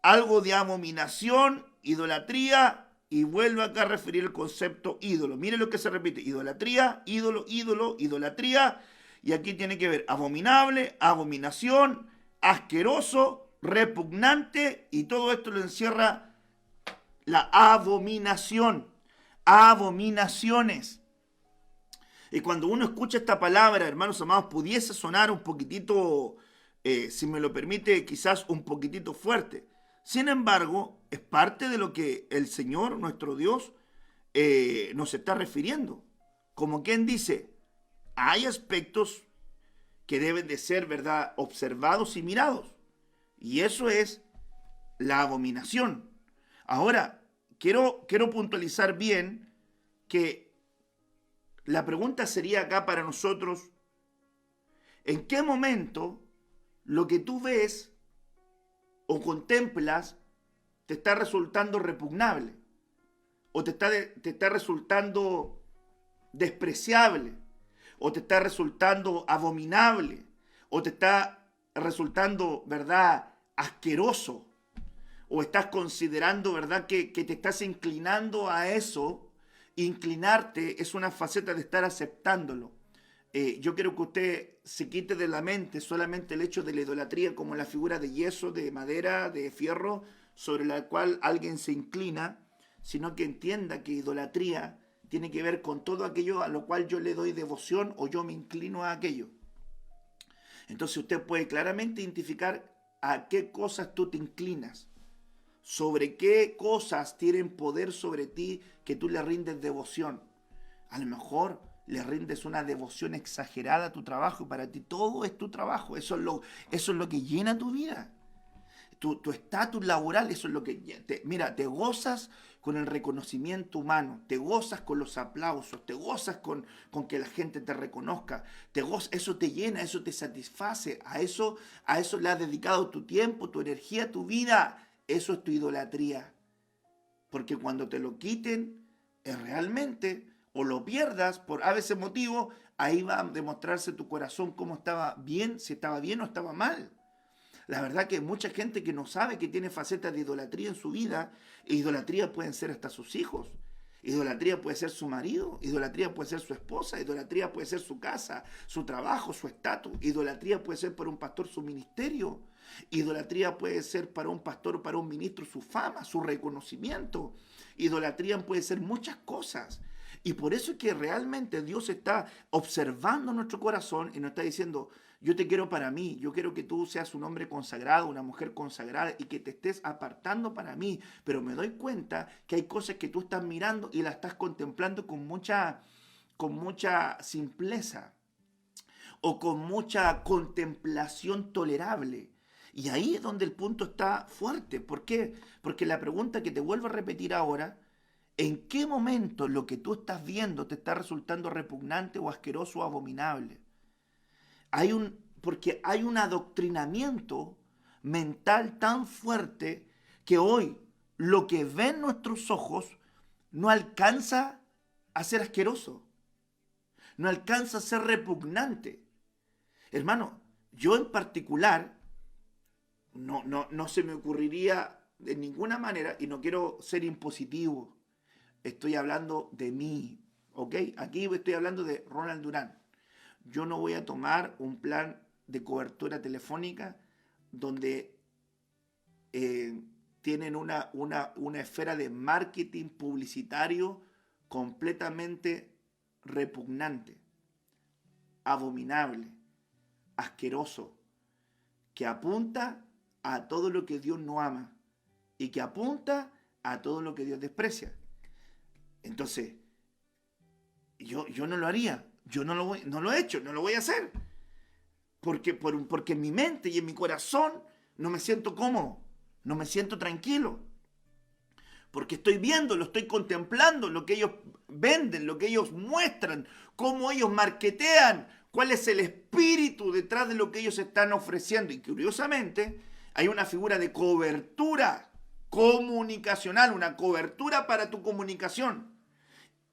algo de abominación, idolatría, y vuelve acá a referir el concepto ídolo. Mire lo que se repite, idolatría, ídolo, ídolo, idolatría, y aquí tiene que ver abominable, abominación, asqueroso, repugnante, y todo esto lo encierra la abominación, abominaciones. Y cuando uno escucha esta palabra, hermanos amados, pudiese sonar un poquitito, si me lo permite, quizás un poquitito fuerte. Sin embargo, es parte de lo que el Señor, nuestro Dios, nos está refiriendo. Como quien dice, hay aspectos que deben de ser, ¿verdad?, observados y mirados. Y eso es la abominación. Ahora, quiero puntualizar bien que la pregunta sería acá para nosotros, ¿en qué momento lo que tú ves o contemplas te está resultando repugnable? ¿O te está resultando despreciable? ¿O te está resultando abominable? ¿O te está resultando, verdad, asqueroso? ¿O estás considerando, verdad, que te estás inclinando a eso? Inclinarte es una faceta de estar aceptándolo. Yo quiero que usted se quite de la mente solamente el hecho de la idolatría como la figura de yeso, de madera, de fierro, sobre la cual alguien se inclina, sino que entienda que idolatría tiene que ver con todo aquello a lo cual yo le doy devoción o yo me inclino a aquello. Entonces usted puede claramente identificar a qué cosas tú te inclinas, sobre qué cosas tienen poder sobre ti que tú le rindes devoción. A lo mejor le rindes una devoción exagerada a tu trabajo y para ti todo es tu trabajo. Eso es lo que llena tu vida. Tu estatus laboral, eso es lo que... te gozas con el reconocimiento humano, te gozas con los aplausos, te gozas con que la gente te reconozca, eso te llena, eso te satisface, a eso le has dedicado tu tiempo, tu energía, tu vida. Eso es tu idolatría. Porque cuando te lo quiten, es realmente, o lo pierdas por a veces motivo, ahí va a demostrarse tu corazón cómo estaba bien, si estaba bien o estaba mal. La verdad que hay mucha gente que no sabe que tiene facetas de idolatría en su vida. E idolatría pueden ser hasta sus hijos. Idolatría puede ser su marido. Idolatría puede ser su esposa. Idolatría puede ser su casa, su trabajo, su estatus. Idolatría puede ser para un pastor su ministerio. Idolatría puede ser para un pastor o para un ministro su fama, su reconocimiento. Idolatría puede ser muchas cosas. Y por eso es que realmente Dios está observando nuestro corazón y nos está diciendo: yo te quiero para mí, yo quiero que tú seas un hombre consagrado, una mujer consagrada y que te estés apartando para mí. Pero me doy cuenta que hay cosas que tú estás mirando y las estás contemplando con mucha simpleza o con mucha contemplación tolerable. Y ahí es donde el punto está fuerte. ¿Por qué? Porque la pregunta que te vuelvo a repetir ahora: ¿en qué momento lo que tú estás viendo te está resultando repugnante o asqueroso o abominable? Porque hay un adoctrinamiento mental tan fuerte que hoy lo que ven nuestros ojos no alcanza a ser asqueroso, no alcanza a ser repugnante. Hermano, yo en particular no se me ocurriría de ninguna manera, y no quiero ser impositivo, estoy hablando de mí, ¿ok? Aquí estoy hablando de Ronald Durán. Yo no voy a tomar un plan de cobertura telefónica donde tienen una esfera de marketing publicitario completamente repugnante, abominable, asqueroso, que apunta a todo lo que Dios no ama y que apunta a todo lo que Dios desprecia. Entonces, yo no lo haría. Yo no lo he hecho, no lo voy a hacer. Porque en mi mente y en mi corazón no me siento cómodo, no me siento tranquilo. Porque estoy viendo, lo estoy contemplando, lo que ellos venden, lo que ellos muestran, cómo ellos marketean, cuál es el espíritu detrás de lo que ellos están ofreciendo. Y curiosamente, hay una figura de cobertura comunicacional, una cobertura para tu comunicación.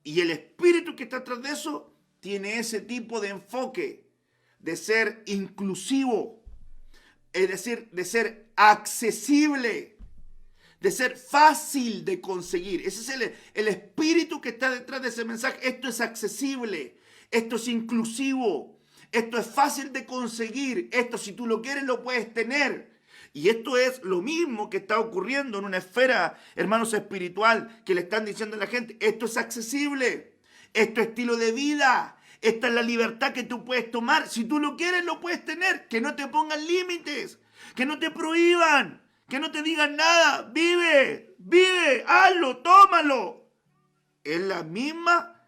Y el espíritu que está atrás de eso tiene ese tipo de enfoque de ser inclusivo, es decir, de ser accesible, de ser fácil de conseguir. Ese es el espíritu que está detrás de ese mensaje. Esto es accesible, esto es inclusivo, esto es fácil de conseguir, esto si tú lo quieres lo puedes tener. Y esto es lo mismo que está ocurriendo en una esfera, hermanos, espiritual, que le están diciendo a la gente: esto es accesible, esto es estilo de vida, esta es la libertad que tú puedes tomar. Si tú lo quieres, lo puedes tener. Que no te pongan límites, que no te prohíban, que no te digan nada. Vive, hazlo, tómalo. Es la misma,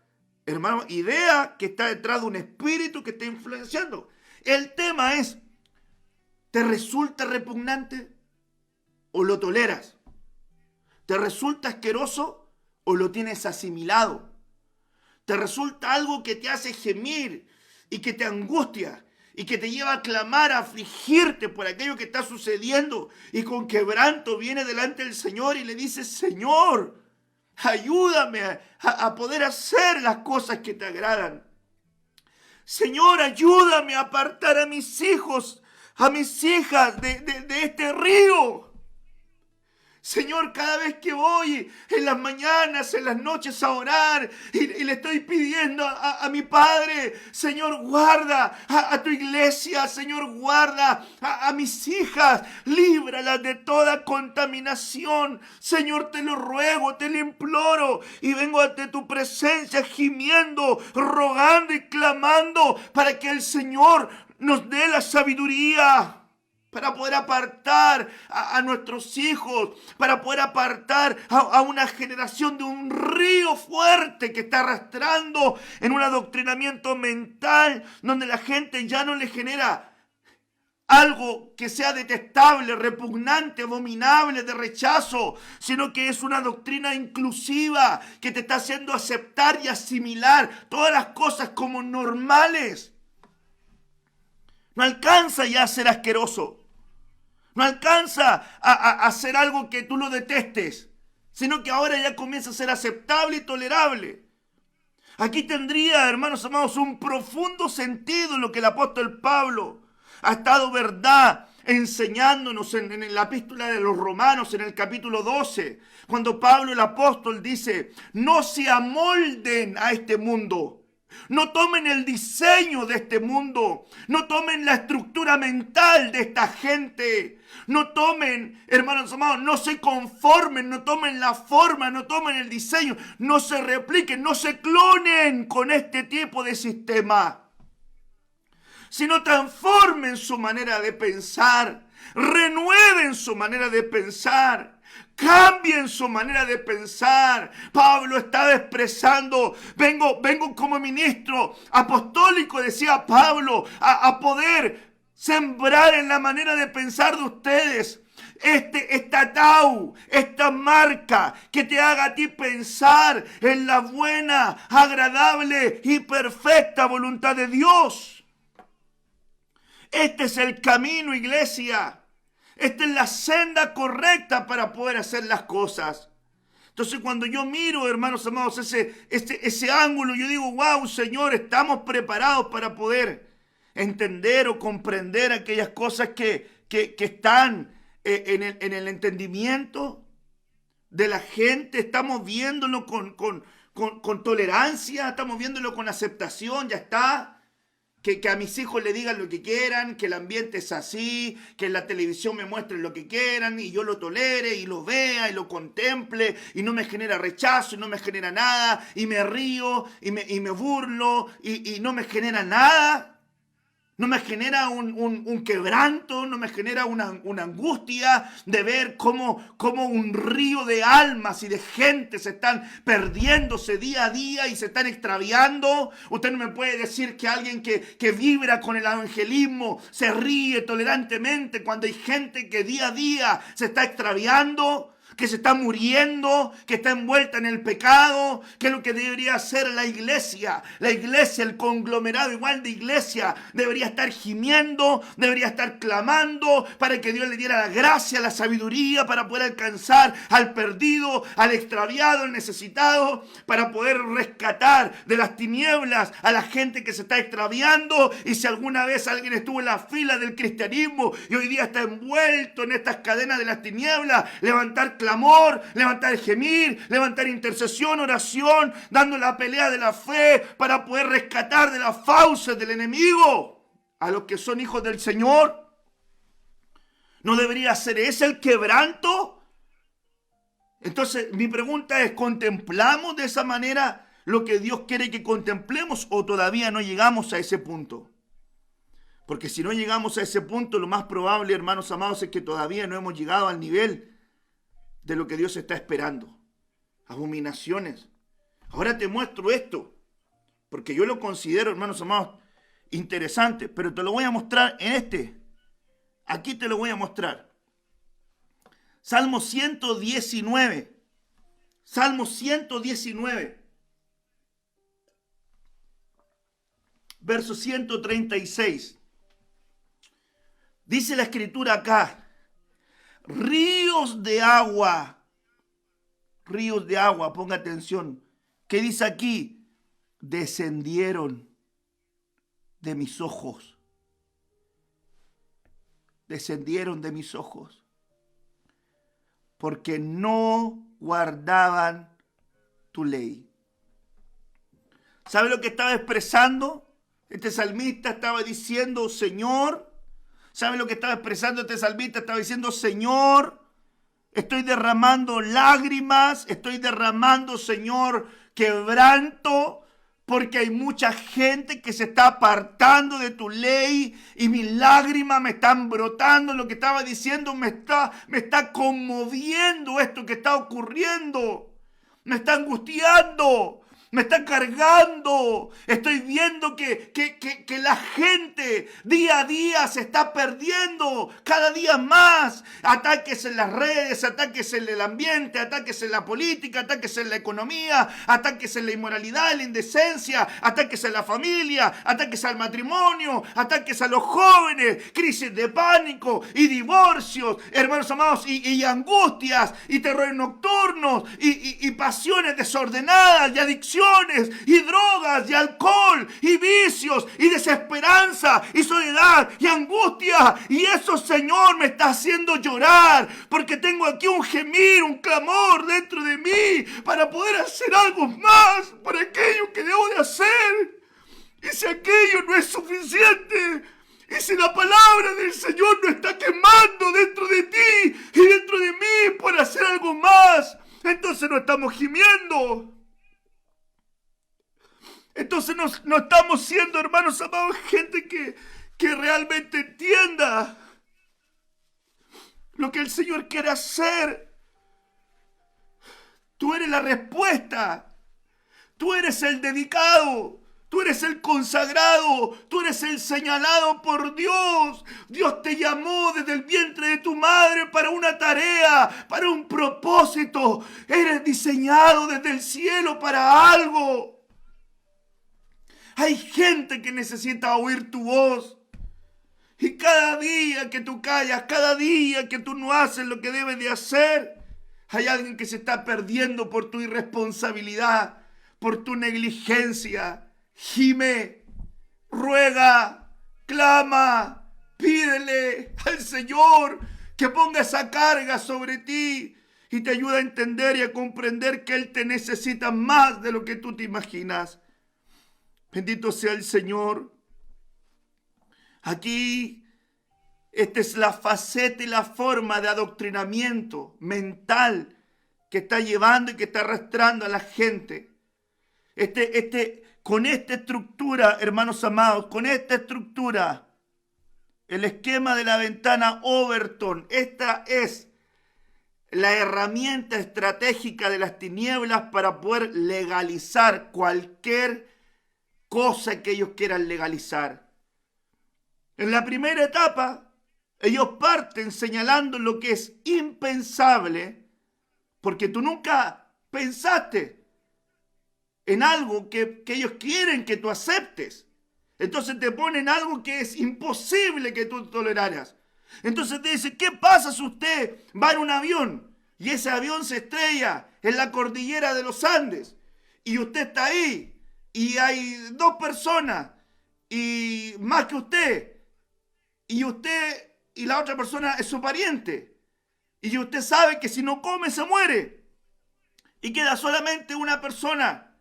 hermano, idea que está detrás de un espíritu que está influenciando. El tema es: ¿te resulta repugnante o lo toleras? ¿Te resulta asqueroso o lo tienes asimilado? ¿Te resulta algo que te hace gemir y que te angustia y que te lleva a clamar, a afligirte por aquello que está sucediendo, y con quebranto viene delante del Señor y le dices: Señor, ayúdame a poder hacer las cosas que te agradan? Señor, ayúdame a apartar a mis hijos, a mis hijas de este río. Señor, cada vez que voy en las mañanas, en las noches a orar y le estoy pidiendo a mi Padre: Señor, guarda a tu iglesia, Señor, guarda a mis hijas, líbralas de toda contaminación. Señor, te lo ruego, te lo imploro, y vengo ante tu presencia gimiendo, rogando y clamando para que el Señor nos dé la sabiduría para poder apartar a nuestros hijos, para poder apartar a una generación de un río fuerte que está arrastrando en un adoctrinamiento mental donde la gente ya no le genera algo que sea detestable, repugnante, abominable, de rechazo, sino que es una doctrina inclusiva que te está haciendo aceptar y asimilar todas las cosas como normales. No alcanza ya a ser asqueroso. No alcanza a hacer algo que tú lo detestes, sino que ahora ya comienza a ser aceptable y tolerable. Aquí tendría, hermanos amados, un profundo sentido lo que el apóstol Pablo ha estado, ¿verdad?, enseñándonos en la epístola de los Romanos, en el capítulo 12, cuando Pablo el apóstol dice: no se amolden a este mundo. No tomen el diseño de este mundo. No tomen la estructura mental de esta gente. No tomen, hermanos amados, no se conformen, no tomen la forma, no tomen el diseño, no se repliquen, no se clonen con este tipo de sistema, sino transformen su manera de pensar, renueven su manera de pensar. Cambien su manera de pensar. Pablo estaba expresando: vengo como ministro apostólico, decía Pablo, a poder sembrar en la manera de pensar de ustedes esta marca que te haga a ti pensar en la buena, agradable y perfecta voluntad de Dios. Este es el camino, iglesia. Esta es la senda correcta para poder hacer las cosas. Entonces, cuando yo miro, hermanos amados, ese ángulo, yo digo: wow, Señor, estamos preparados para poder entender o comprender aquellas cosas que están en el entendimiento de la gente. Estamos viéndolo con tolerancia, estamos viéndolo con aceptación, ya está. Que a mis hijos le digan lo que quieran, que el ambiente es así, que en la televisión me muestren lo que quieran y yo lo tolere y lo vea y lo contemple y no me genera rechazo y no me genera nada y me río y me burlo y no me genera nada. No me genera un quebranto, no me genera una angustia de ver cómo un río de almas y de gente se están perdiéndose día a día y se están extraviando. Usted no me puede decir que alguien que vibra con el evangelismo se ríe tolerantemente cuando hay gente que día a día se está extraviando, que se está muriendo, que está envuelta en el pecado. Que es lo que debería hacer la iglesia. La iglesia, el conglomerado igual de iglesia, debería estar gimiendo, debería estar clamando para que Dios le diera la gracia, la sabiduría para poder alcanzar al perdido, al extraviado, al necesitado, para poder rescatar de las tinieblas a la gente que se está extraviando. Y si alguna vez alguien estuvo en la fila del cristianismo y hoy día está envuelto en estas cadenas de las tinieblas, levantar clamor, levantar gemir, levantar intercesión, oración, dando la pelea de la fe para poder rescatar de las fauces del enemigo a los que son hijos del Señor. ¿No debería ser ese el quebranto? Entonces mi pregunta es: ¿contemplamos de esa manera lo que Dios quiere que contemplemos o todavía no llegamos a ese punto? Porque si no llegamos a ese punto, lo más probable, hermanos amados, es que todavía no hemos llegado al nivel de lo que Dios está esperando. Abominaciones. Ahora te muestro esto, porque yo lo considero, hermanos amados, interesante, pero te lo voy a mostrar en Aquí te lo voy a mostrar. Salmo 119. Salmo 119. Verso 136. Dice la escritura acá: ríos de agua, ponga atención. ¿Qué dice aquí? Descendieron de mis ojos. Descendieron de mis ojos. Porque no guardaban tu ley. ¿Sabe lo que estaba expresando? Este salmista estaba diciendo: Señor. ¿Sabe lo que estaba expresando este salmista? Estaba diciendo: Señor, estoy derramando lágrimas, estoy derramando, Señor, quebranto, porque hay mucha gente que se está apartando de tu ley y mis lágrimas me están brotando. Lo que estaba diciendo me está conmoviendo esto que está ocurriendo. Me está angustiando. Me está cargando. Estoy viendo que la gente día a día se está perdiendo. Cada día más. Ataques en las redes, ataques en el ambiente, ataques en la política, ataques en la economía, ataques en la inmoralidad, en la indecencia, ataques en la familia, ataques al matrimonio, ataques a los jóvenes, crisis de pánico y divorcios, hermanos amados, y angustias, y terrores nocturnos, y pasiones desordenadas, y adicciones, y drogas, y alcohol, y vicios, y desesperanza, y soledad, y angustia. Y eso, Señor, me está haciendo llorar, porque tengo aquí un gemir, un clamor dentro de mí, para poder hacer algo más, para aquello que debo de hacer. Y si aquello no es suficiente, y si la palabra del Señor no está quemando dentro de ti y dentro de mí por hacer algo más, entonces no estamos gimiendo. Entonces no estamos siendo, hermanos amados, gente que realmente entienda lo que el Señor quiere hacer. Tú eres la respuesta. Tú eres el dedicado. Tú eres el consagrado. Tú eres el señalado por Dios. Dios te llamó desde el vientre de tu madre para una tarea, para un propósito. Eres diseñado desde el cielo para algo. Hay gente que necesita oír tu voz. Y cada día que tú callas, cada día que tú no haces lo que debes de hacer, hay alguien que se está perdiendo por tu irresponsabilidad, por tu negligencia. Gime, ruega, clama, pídele al Señor que ponga esa carga sobre ti y te ayude a entender y a comprender que Él te necesita más de lo que tú te imaginas. Bendito sea el Señor. Aquí, esta es la faceta y la forma de adoctrinamiento mental que está llevando y que está arrastrando a la gente. Con esta estructura, hermanos amados, con esta estructura, el esquema de la ventana Overton, esta es la herramienta estratégica de las tinieblas para poder legalizar cualquier cosa que ellos quieran legalizar. En la primera etapa, ellos parten señalando lo que es impensable, porque tú nunca pensaste en algo que ellos quieren que tú aceptes. Entonces te ponen algo que es imposible que tú toleraras. Entonces te dicen, ¿qué pasa si usted va en un avión y ese avión se estrella en la cordillera de los Andes y usted está ahí? Y hay 2 personas y más que usted y la otra persona es su pariente, y usted sabe que si no come se muere y queda solamente una persona.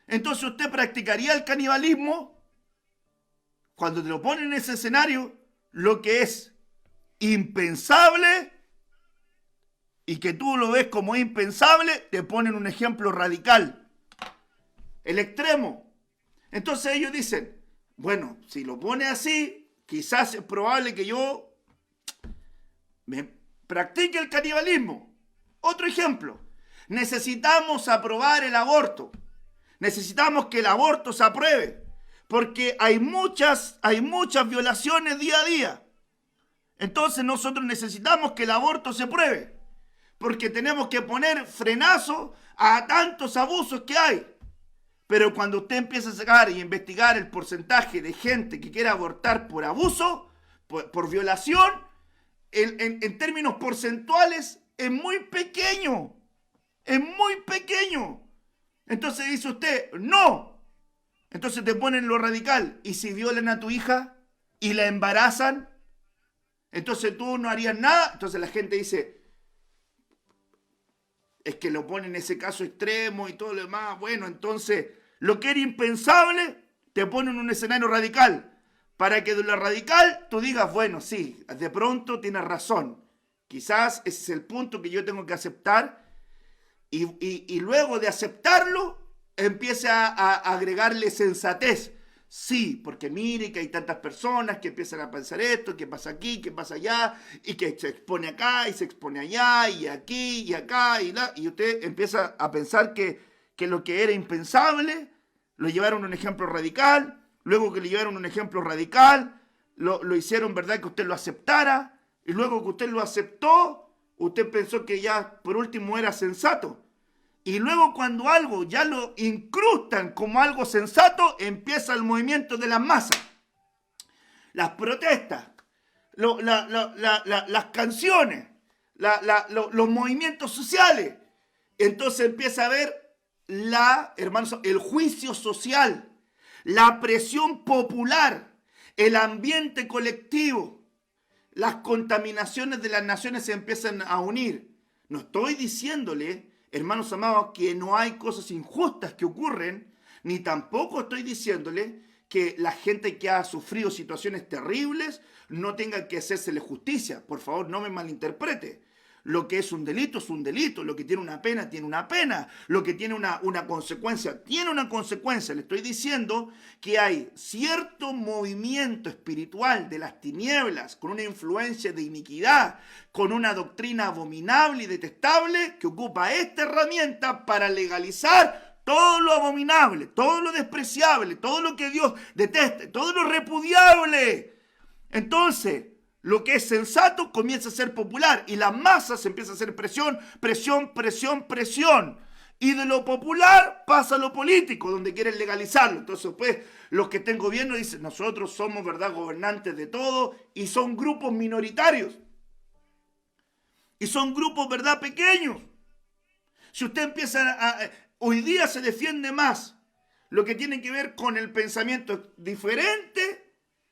Entonces usted practicaría el canibalismo. Cuando te lo ponen en ese escenario, lo que es impensable y que tú lo ves como impensable, te ponen un ejemplo radical. El extremo. Entonces ellos dicen, bueno, si lo pone así, quizás es probable que yo me practique el canibalismo. Otro ejemplo, necesitamos aprobar el aborto. Necesitamos que el aborto se apruebe, porque hay muchas violaciones día a día. Entonces nosotros necesitamos que el aborto se apruebe, porque tenemos que poner frenazo a tantos abusos que hay. Pero cuando usted empieza a sacar y investigar el porcentaje de gente que quiere abortar por abuso, por violación, en términos porcentuales, es muy pequeño. Es muy pequeño. Entonces dice usted, no. Entonces te ponen lo radical. ¿Y si violan a tu hija y la embarazan? Entonces tú no harías nada. Entonces la gente dice, es que lo ponen en ese caso extremo y todo lo demás. Bueno, entonces lo que era impensable te ponen en un escenario radical. Para que de lo radical tú digas, bueno, sí, de pronto tienes razón. Quizás ese es el punto que yo tengo que aceptar. Y luego de aceptarlo, empiece a agregarle sensatez. Sí, porque mire que hay tantas personas que empiezan a pensar esto, que pasa aquí, que pasa allá, y que se expone acá, y se expone allá, y aquí, y acá, y usted empieza a pensar que lo que era impensable, lo llevaron a un ejemplo radical, luego que le llevaron un ejemplo radical, lo hicieron, ¿verdad?, que usted lo aceptara, y luego que usted lo aceptó, usted pensó que ya por último era sensato. Y luego cuando algo ya lo incrustan como algo sensato, empieza el movimiento de las masas. Las protestas, las canciones, los movimientos sociales. Entonces empieza a haber hermanos, el juicio social, la presión popular, el ambiente colectivo. Las contaminaciones de las naciones se empiezan a unir. No estoy diciéndole, hermanos amados, que no hay cosas injustas que ocurren, ni tampoco estoy diciéndole que la gente que ha sufrido situaciones terribles no tenga que hacérsele justicia. Por favor, no me malinterprete. Lo que es un delito, lo que tiene una pena, tiene una pena. Lo que tiene una consecuencia, tiene una consecuencia. Le estoy diciendo que hay cierto movimiento espiritual de las tinieblas, con una influencia de iniquidad, con una doctrina abominable y detestable, que ocupa esta herramienta para legalizar todo lo abominable, todo lo despreciable, todo lo que Dios deteste, todo lo repudiable. Entonces, lo que es sensato comienza a ser popular y las masas empieza a hacer presión, presión, presión, presión. Y de lo popular pasa a lo político, donde quieren legalizarlo. Entonces, pues, los que estén gobierno dicen, nosotros somos, ¿verdad?, gobernantes de todo, y son grupos minoritarios. Y son grupos, ¿verdad?, pequeños. Si usted empieza hoy día se defiende más lo que tiene que ver con el pensamiento diferente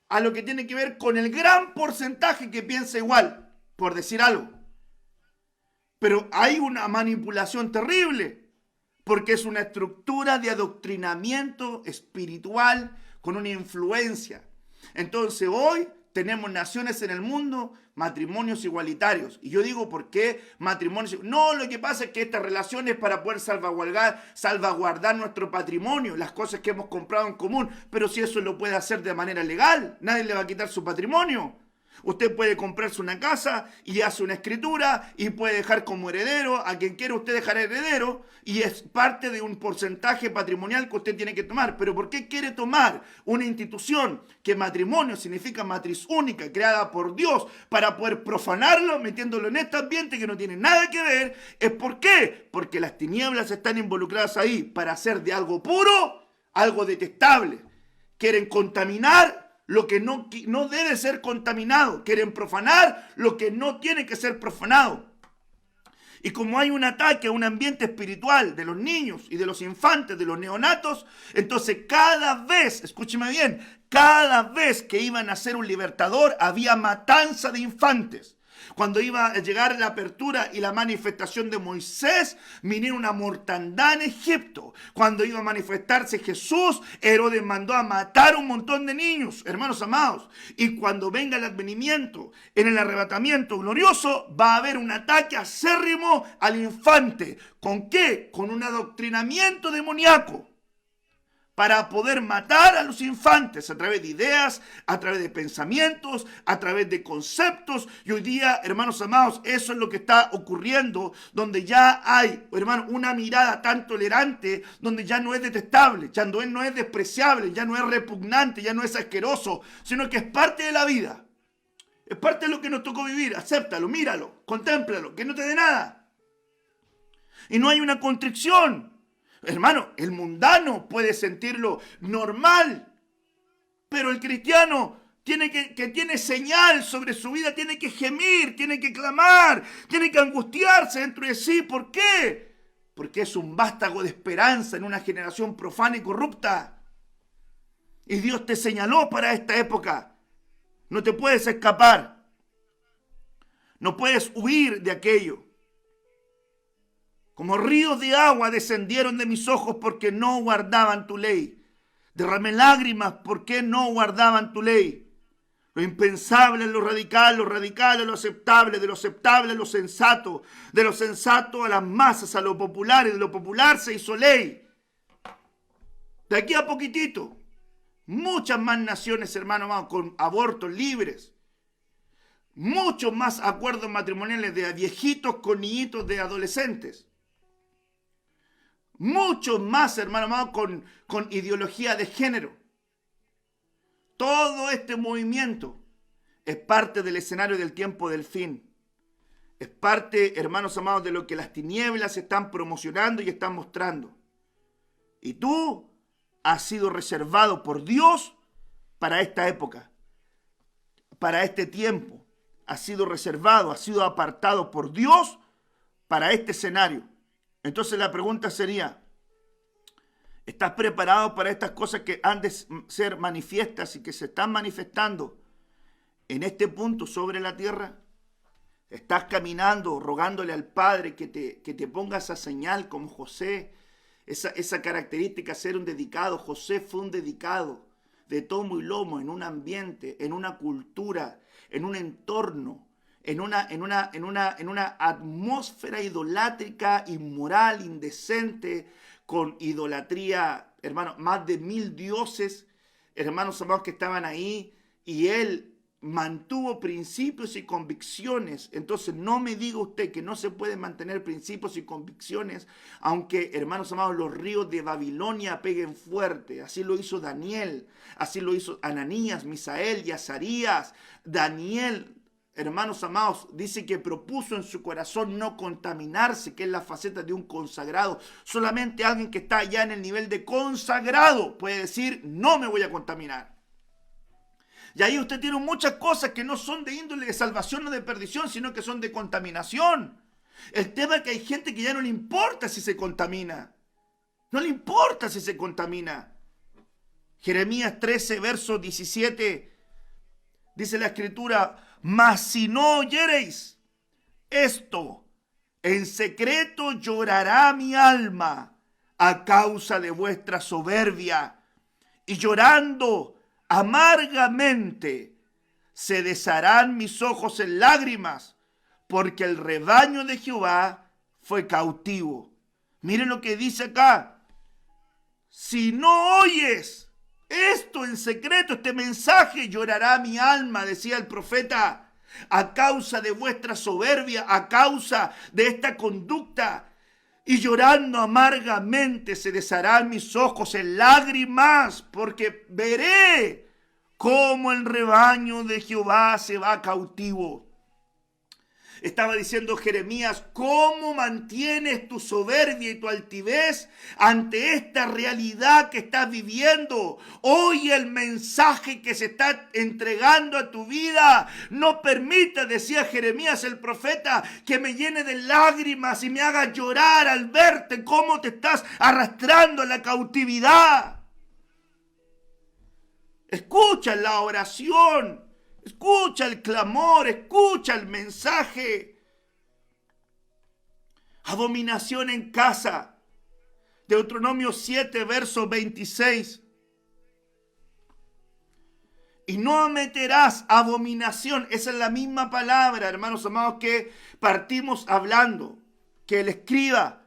a lo que tiene que ver con el gran porcentaje que piensa igual, por decir algo. Pero hay una manipulación terrible, porque es una estructura de adoctrinamiento espiritual con una influencia. Entonces hoy tenemos naciones en el mundo, matrimonios igualitarios. Y yo digo, ¿por qué matrimonios? No, lo que pasa es que estas relaciones para poder salvaguardar nuestro patrimonio, las cosas que hemos comprado en común, pero si eso lo puede hacer de manera legal, nadie le va a quitar su patrimonio. Usted puede comprarse una casa y hace una escritura y puede dejar como heredero a quien quiera usted dejar heredero, y es parte de un porcentaje patrimonial que usted tiene que tomar. Pero ¿por qué quiere tomar una institución que matrimonio significa matriz única, creada por Dios, para poder profanarlo, metiéndolo en este ambiente que no tiene nada que ver? ¿Por qué? Porque las tinieblas están involucradas ahí para hacer de algo puro algo detestable. Quieren contaminar lo que no debe ser contaminado. Quieren profanar lo que no tiene que ser profanado. Y como hay un ataque a un ambiente espiritual de los niños y de los infantes, de los neonatos, entonces cada vez, escúcheme bien, cada vez que iban a ser un libertador había matanza de infantes. Cuando iba a llegar la apertura y la manifestación de Moisés, vino una mortandad en Egipto. Cuando iba a manifestarse Jesús, Herodes mandó a matar un montón de niños, hermanos amados. Y cuando venga el advenimiento, en el arrebatamiento glorioso, va a haber un ataque acérrimo al infante. ¿Con qué? Con un adoctrinamiento demoníaco, para poder matar a los infantes a través de ideas, a través de pensamientos, a través de conceptos. Y hoy día, hermanos amados, eso es lo que está ocurriendo, donde ya hay, hermano, una mirada tan tolerante, donde ya no es detestable, ya no es despreciable, ya no es repugnante, ya no es asqueroso, sino que es parte de la vida. Es parte de lo que nos tocó vivir. Acéptalo, míralo, contémplalo, que no te dé nada. Y no hay una constricción. Hermano, el mundano puede sentirlo normal, pero el cristiano que tiene señal sobre su vida, tiene que gemir, tiene que clamar, tiene que angustiarse dentro de sí. ¿Por qué? Porque es un vástago de esperanza en una generación profana y corrupta. Y Dios te señaló para esta época. No te puedes escapar. No puedes huir de aquello. Como ríos de agua descendieron de mis ojos porque no guardaban tu ley. Derramé lágrimas porque no guardaban tu ley. Lo impensable, lo radical, lo aceptable, de lo aceptable, lo sensato, de lo sensato a las masas, a lo popular, y de lo popular se hizo ley. De aquí a poquitito, muchas más naciones, hermano amado, con abortos libres. Muchos más acuerdos matrimoniales de viejitos con niñitos de adolescentes. Muchos más, hermano amado, con ideología de género. Todo este movimiento es parte del escenario del tiempo del fin. Es parte, hermanos amados, de lo que las tinieblas están promocionando y están mostrando. Y tú has sido reservado por Dios para esta época, para este tiempo. Has sido reservado, has sido apartado por Dios para este escenario. Entonces la pregunta sería, ¿estás preparado para estas cosas que han de ser manifiestas y que se están manifestando en este punto sobre la tierra? ¿Estás caminando, rogándole al Padre que te ponga esa señal como José? Esa característica, ser un dedicado. José fue un dedicado de tomo y lomo, en un ambiente, en una cultura, en un entorno, en una atmósfera idolátrica, inmoral, indecente, con idolatría, hermano, más de 1000 dioses, hermanos amados, que estaban ahí, y él mantuvo principios y convicciones. Entonces no me diga usted que no se pueden mantener principios y convicciones, aunque, hermanos amados, los ríos de Babilonia peguen fuerte. Así lo hizo Daniel, así lo hizo Ananías, Misael y Azarías. Daniel, hermanos amados, dice que propuso en su corazón no contaminarse, que es la faceta de un consagrado. Solamente alguien que está ya en el nivel de consagrado puede decir, no me voy a contaminar. Y ahí usted tiene muchas cosas que no son de índole de salvación o de perdición, sino que son de contaminación. El tema es que hay gente que ya no le importa si se contamina. No le importa si se contamina. Jeremías 13, verso 17, dice la Escritura, mas si no oyereis esto, en secreto llorará mi alma a causa de vuestra soberbia, y llorando amargamente se desharán mis ojos en lágrimas, porque el rebaño de Jehová fue cautivo. Miren lo que dice acá. Si no oyes esto en secreto, este mensaje, llorará mi alma, decía el profeta, a causa de vuestra soberbia, a causa de esta conducta. Y llorando amargamente se desharán mis ojos en lágrimas, porque veré cómo el rebaño de Jehová se va cautivo. Estaba diciendo Jeremías, ¿cómo mantienes tu soberbia y tu altivez ante esta realidad que estás viviendo? Oye el mensaje que se está entregando a tu vida. No permita, decía Jeremías el profeta, que me llene de lágrimas y me haga llorar al verte cómo te estás arrastrando a la cautividad. Escucha la oración. Escucha el clamor, escucha el mensaje. Abominación en casa. Deuteronomio 7, verso 26. Y no meterás abominación. Esa es la misma palabra, hermanos amados, que partimos hablando. Que el escriba,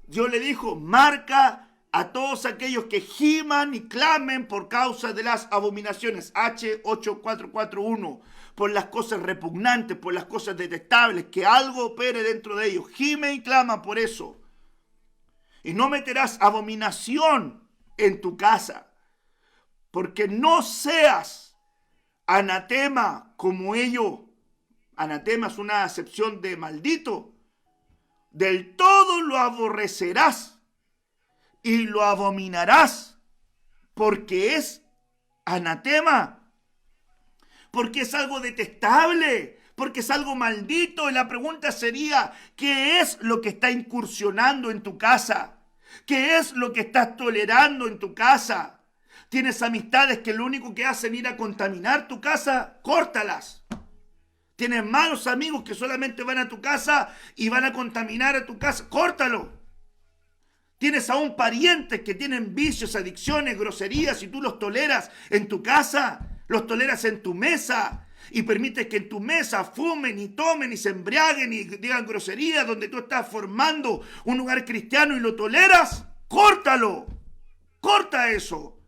Dios le dijo, marca a todos aquellos que giman y clamen por causa de las abominaciones. H8441. Por las cosas repugnantes, por las cosas detestables, que algo opere dentro de ellos. Gime y clama por eso. Y no meterás abominación en tu casa, porque no seas anatema como ellos. Anatema es una acepción de maldito. Del todo lo aborrecerás y lo abominarás, porque es anatema, porque es algo detestable, porque es algo maldito. Y la pregunta sería, ¿qué es lo que está incursionando en tu casa? ¿Qué es lo que estás tolerando en tu casa? ¿Tienes amistades que lo único que hacen es ir a contaminar tu casa? Córtalas. ¿Tienes malos amigos que solamente van a tu casa y van a contaminar a tu casa? Córtalo. ¿Tienes aún parientes que tienen vicios, adicciones, groserías y tú los toleras en tu casa? ¿Los toleras en tu mesa? Y permites que en tu mesa fumen y tomen y se embriaguen y digan groserías donde tú estás formando un lugar cristiano y lo toleras. ¡Córtalo! corta eso.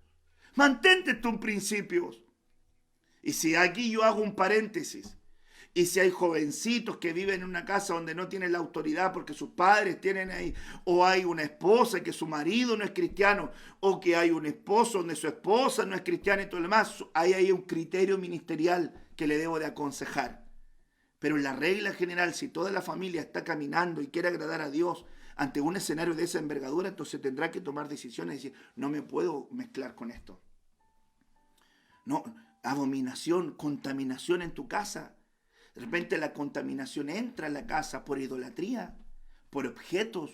Mantente tus principios. Y si aquí yo hago un paréntesis, y si hay jovencitos que viven en una casa donde no tienen la autoridad porque sus padres tienen ahí, o hay una esposa que su marido no es cristiano, o que hay un esposo donde su esposa no es cristiana y todo lo demás, ahí hay un criterio ministerial que le debo de aconsejar. Pero en la regla general, si toda la familia está caminando y quiere agradar a Dios ante un escenario de esa envergadura, entonces tendrá que tomar decisiones y decir, no me puedo mezclar con esto. No, abominación, contaminación en tu casa. De repente la contaminación entra en la casa por idolatría, por objetos,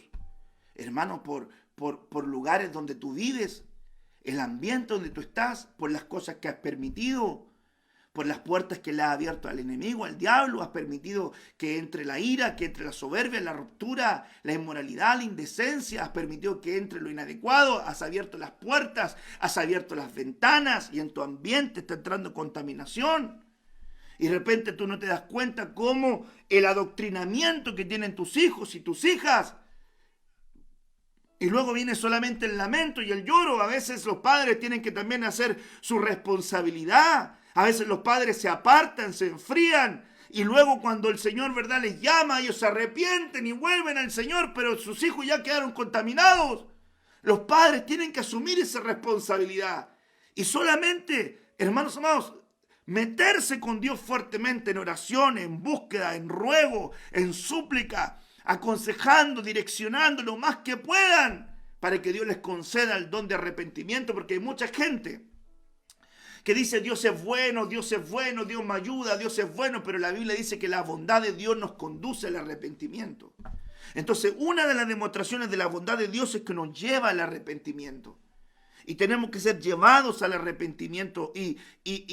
hermano, por lugares donde tú vives, el ambiente donde tú estás, por las cosas que has permitido, por las puertas que le has abierto al enemigo, al diablo. Has permitido que entre la ira, que entre la soberbia, la ruptura, la inmoralidad, la indecencia. Has permitido que entre lo inadecuado. Has abierto las puertas, has abierto las ventanas y en tu ambiente está entrando contaminación. Y de repente tú no te das cuenta cómo el adoctrinamiento que tienen tus hijos y tus hijas. Y luego viene solamente el lamento y el lloro. A veces los padres tienen que también hacer su responsabilidad. A veces los padres se apartan, se enfrían. Y luego cuando el Señor, ¿verdad?, les llama, ellos se arrepienten y vuelven al Señor. Pero sus hijos ya quedaron contaminados. Los padres tienen que asumir esa responsabilidad. Y solamente, hermanos amados, meterse con Dios fuertemente en oración, en búsqueda, en ruego, en súplica, aconsejando, direccionando lo más que puedan para que Dios les conceda el don de arrepentimiento, porque hay mucha gente que dice Dios es bueno, Dios me ayuda, Dios es bueno, pero la Biblia dice que la bondad de Dios nos conduce al arrepentimiento. Entonces, una de las demostraciones de la bondad de Dios es que nos lleva al arrepentimiento. Y tenemos que ser llevados al arrepentimiento. Y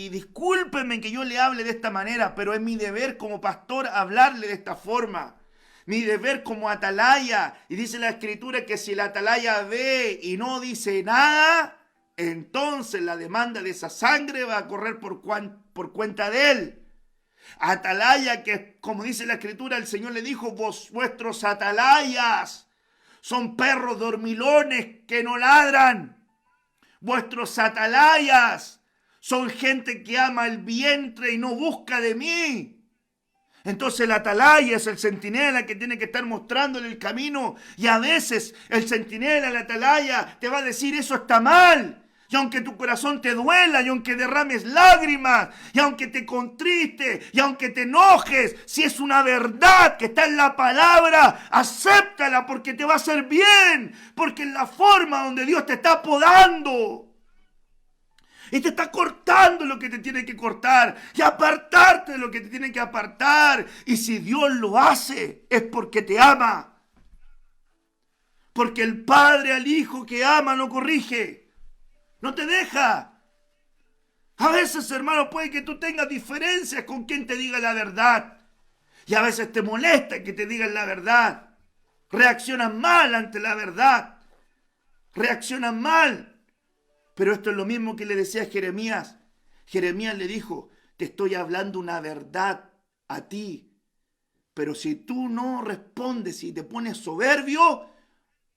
discúlpenme que yo le hable de esta manera, pero es mi deber como pastor hablarle de esta forma. Mi deber como atalaya. Y dice la Escritura que si el atalaya ve y no dice nada, entonces la demanda de esa sangre va a correr por cuenta de él. Atalaya que, como dice la Escritura, el Señor le dijo, vuestros atalayas son perros dormilones que no ladran. Vuestros atalayas son gente que ama el vientre y no busca de mí. Entonces el atalaya es el centinela que tiene que estar mostrándole el camino. Y a veces el centinela, el atalaya, te va a decir eso está mal. Y aunque tu corazón te duela, y aunque derrames lágrimas, y aunque te contristes, y aunque te enojes, si es una verdad que está en la palabra, acéptala porque te va a hacer bien, porque es la forma donde Dios te está podando. Y te está cortando lo que te tiene que cortar, y apartarte de lo que te tiene que apartar. Y si Dios lo hace, es porque te ama. Porque el Padre al Hijo que ama no corrige. No te deja. A veces, hermano, puede que tú tengas diferencias con quien te diga la verdad. Y a veces te molesta que te digan la verdad. Reaccionas mal ante la verdad. Reaccionas mal. Pero esto es lo mismo que le decía a Jeremías. Jeremías le dijo, te estoy hablando una verdad a ti. Pero si tú no respondes y te pones soberbio,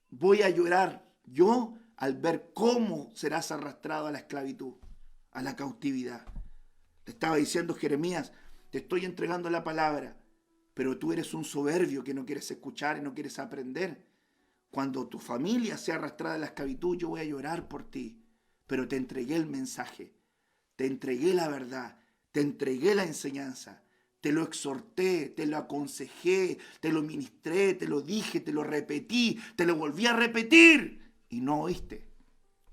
voy a llorar yo al ver cómo serás arrastrado a la esclavitud, a la cautividad. Le estaba diciendo Jeremías, te estoy entregando la palabra, pero tú eres un soberbio que no quieres escuchar y no quieres aprender. Cuando tu familia sea arrastrada a la esclavitud, yo voy a llorar por ti, pero te entregué el mensaje, te entregué la verdad, te entregué la enseñanza, te lo exhorté, te lo aconsejé, te lo ministré, te lo dije, te lo repetí, te lo volví a repetir. Y no oíste.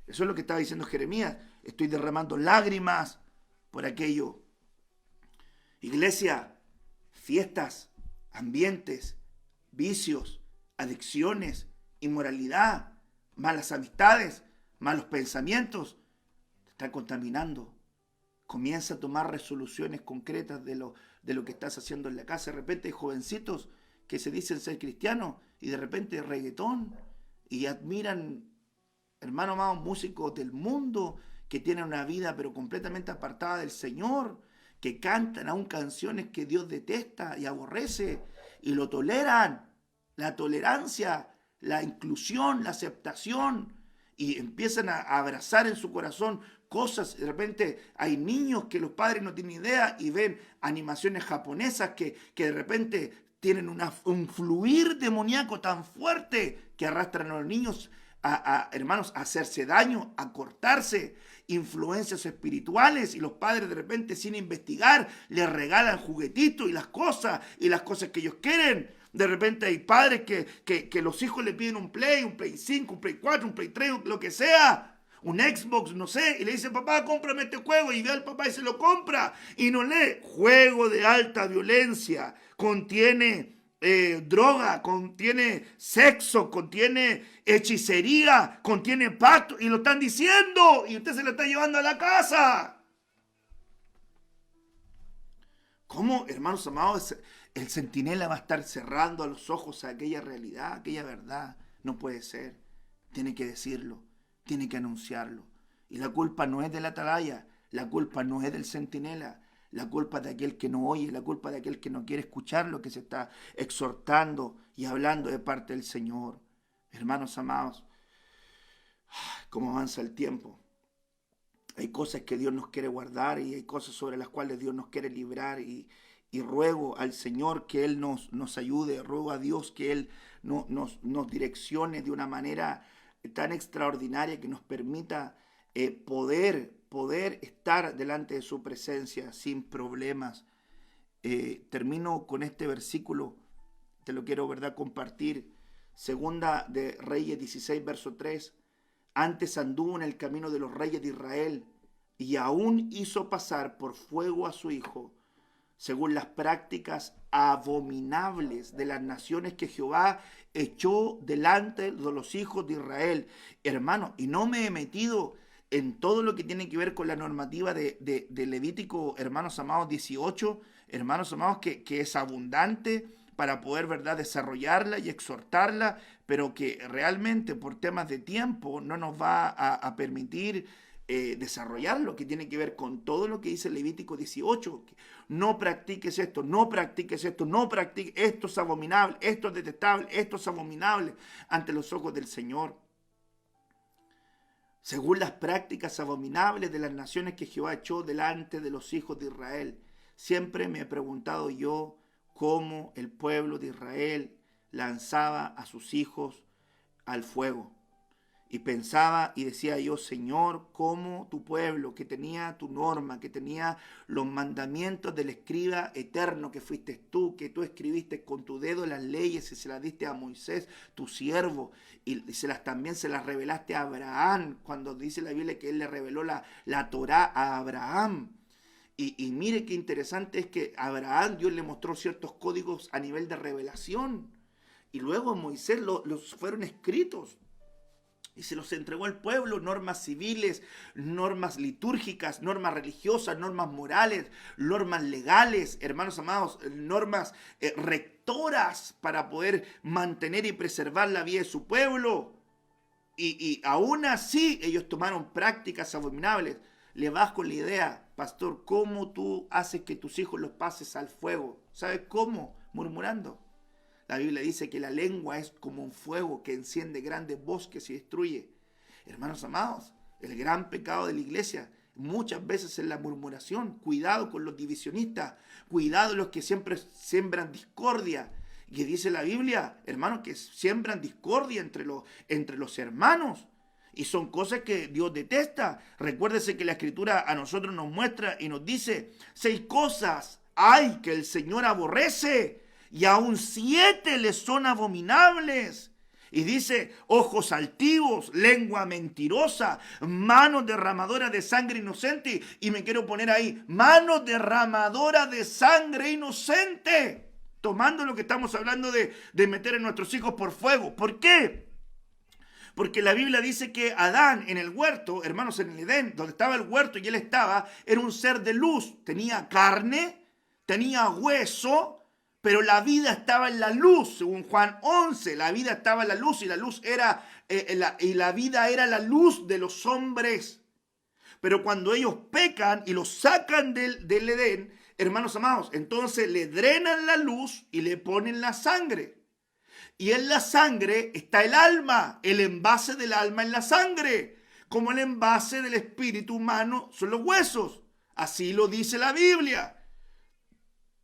Eso es lo que estaba diciendo Jeremías. Estoy derramando lágrimas por aquello. Iglesia, fiestas, ambientes, vicios, adicciones, inmoralidad, malas amistades, malos pensamientos, te están contaminando. Comienza a tomar resoluciones concretas de lo que estás haciendo en la casa. De repente hay jovencitos que se dicen ser cristianos y de repente reggaetón. Y admiran, hermano amado, músicos del mundo que tienen una vida pero completamente apartada del Señor, que cantan aún canciones que Dios detesta y aborrece y lo toleran. La tolerancia, la inclusión, la aceptación y empiezan a abrazar en su corazón cosas. De repente hay niños que los padres no tienen idea y ven animaciones japonesas que de repente tienen un fluir demoníaco tan fuerte que arrastran a los niños hermanos, a hacerse daño, a cortarse, influencias espirituales, y los padres de repente sin investigar les regalan juguetitos y las cosas que ellos quieren. De repente hay padres que los hijos le piden un Play 5, un Play 4, un Play 3, lo que sea, un Xbox, no sé, y le dicen, papá, cómprame este juego, y ve al papá y se lo compra, y no lee. Juego de alta violencia, contiene droga, contiene sexo, contiene hechicería, contiene pacto, y lo están diciendo, y usted se lo está llevando a la casa. ¿Cómo, hermanos amados, el centinela va a estar cerrando a los ojos a aquella realidad, aquella verdad? No puede ser. Tiene que decirlo, tiene que anunciarlo. Y la culpa no es del atalaya, la culpa no es del centinela, la culpa de aquel que no oye, la culpa de aquel que no quiere escuchar lo que se está exhortando y hablando de parte del Señor. Hermanos amados, cómo avanza el tiempo. Hay cosas que Dios nos quiere guardar y hay cosas sobre las cuales Dios nos quiere librar, y ruego al Señor que Él nos ayude, ruego a Dios que Él nos direccione de una manera tan extraordinaria que nos permita poder estar delante de su presencia sin problemas. Termino con este versículo, te lo quiero, ¿verdad?, compartir. Segunda de Reyes 16, verso 3. Antes anduvo en el camino de los reyes de Israel, y aún hizo pasar por fuego a su hijo, según las prácticas abominables de las naciones que Jehová echó delante de los hijos de Israel. Hermano, y no me he metido en todo lo que tiene que ver con la normativa de Levítico, hermanos amados, 18, hermanos amados, que es abundante para poder, ¿verdad?, desarrollarla y exhortarla, pero que realmente por temas de tiempo no nos va a permitir desarrollar lo que tiene que ver con todo lo que dice Levítico 18. No practiques esto, no practiques esto, no practiques esto, es abominable, esto es detestable, esto es abominable ante los ojos del Señor. Según las prácticas abominables de las naciones que Jehová echó delante de los hijos de Israel. Siempre me he preguntado yo cómo el pueblo de Israel lanzaba a sus hijos al fuego. Y pensaba y decía yo, Señor, cómo tu pueblo, que tenía tu norma, que tenía los mandamientos del escriba eterno que fuiste tú, que tú escribiste con tu dedo las leyes y se las diste a Moisés, tu siervo, y también se las revelaste a Abraham, cuando dice la Biblia que él le reveló la Torá a Abraham. Y mire qué interesante es que a Abraham Dios le mostró ciertos códigos a nivel de revelación, y luego a Moisés los fueron escritos. Y se los entregó al pueblo, normas civiles, normas litúrgicas, normas religiosas, normas morales, normas legales, hermanos amados, normas rectoras para poder mantener y preservar la vida de su pueblo. Y aún así ellos tomaron prácticas abominables. Le vas con la idea, pastor, ¿cómo tú haces que tus hijos los pases al fuego? ¿Sabes cómo? Murmurando. La Biblia dice que la lengua es como un fuego que enciende grandes bosques y destruye. Hermanos amados, el gran pecado de la iglesia muchas veces es la murmuración. Cuidado con los divisionistas, cuidado los que siempre siembran discordia. Que dice la Biblia, hermanos, que siembran discordia entre los hermanos. Y son cosas que Dios detesta. Recuérdese que la Escritura a nosotros nos muestra y nos dice 6 cosas hay que el Señor aborrece, y aún 7 les son abominables. Y dice, ojos altivos, lengua mentirosa, manos derramadoras de sangre inocente. Y me quiero poner ahí, manos derramadoras de sangre inocente. Tomando lo que estamos hablando de meter a nuestros hijos por fuego. ¿Por qué? Porque la Biblia dice que Adán en el huerto, hermanos, en el Edén, donde estaba el huerto y él estaba, era un ser de luz. Tenía carne, tenía hueso, pero la vida estaba en la luz. Según Juan 11, la vida estaba en la luz, y la luz era la vida era la luz de los hombres. Pero cuando ellos pecan y los sacan del Edén, hermanos amados, entonces le drenan la luz y le ponen la sangre. Y en la sangre está el alma, el envase del alma en la sangre, como el envase del espíritu humano son los huesos. Así lo dice la Biblia.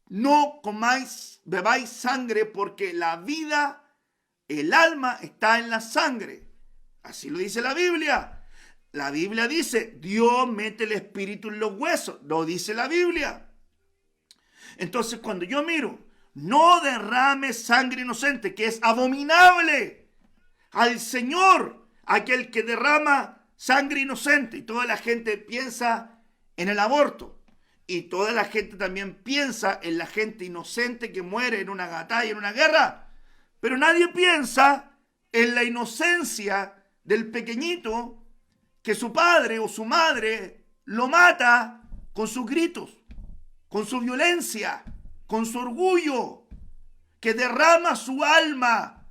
No comáis, bebáis sangre, porque la vida, el alma está en la sangre. Así lo dice la Biblia. La Biblia dice, Dios mete el espíritu en los huesos. Lo dice la Biblia. Entonces, cuando yo miro, no derrame sangre inocente, que es abominable al Señor, aquel que derrama sangre inocente. Y toda la gente piensa en el aborto. Y toda la gente también piensa en la gente inocente que muere en una batalla, en una guerra. Pero nadie piensa en la inocencia del pequeñito que su padre o su madre lo mata con sus gritos, con su violencia, con su orgullo, que derrama su alma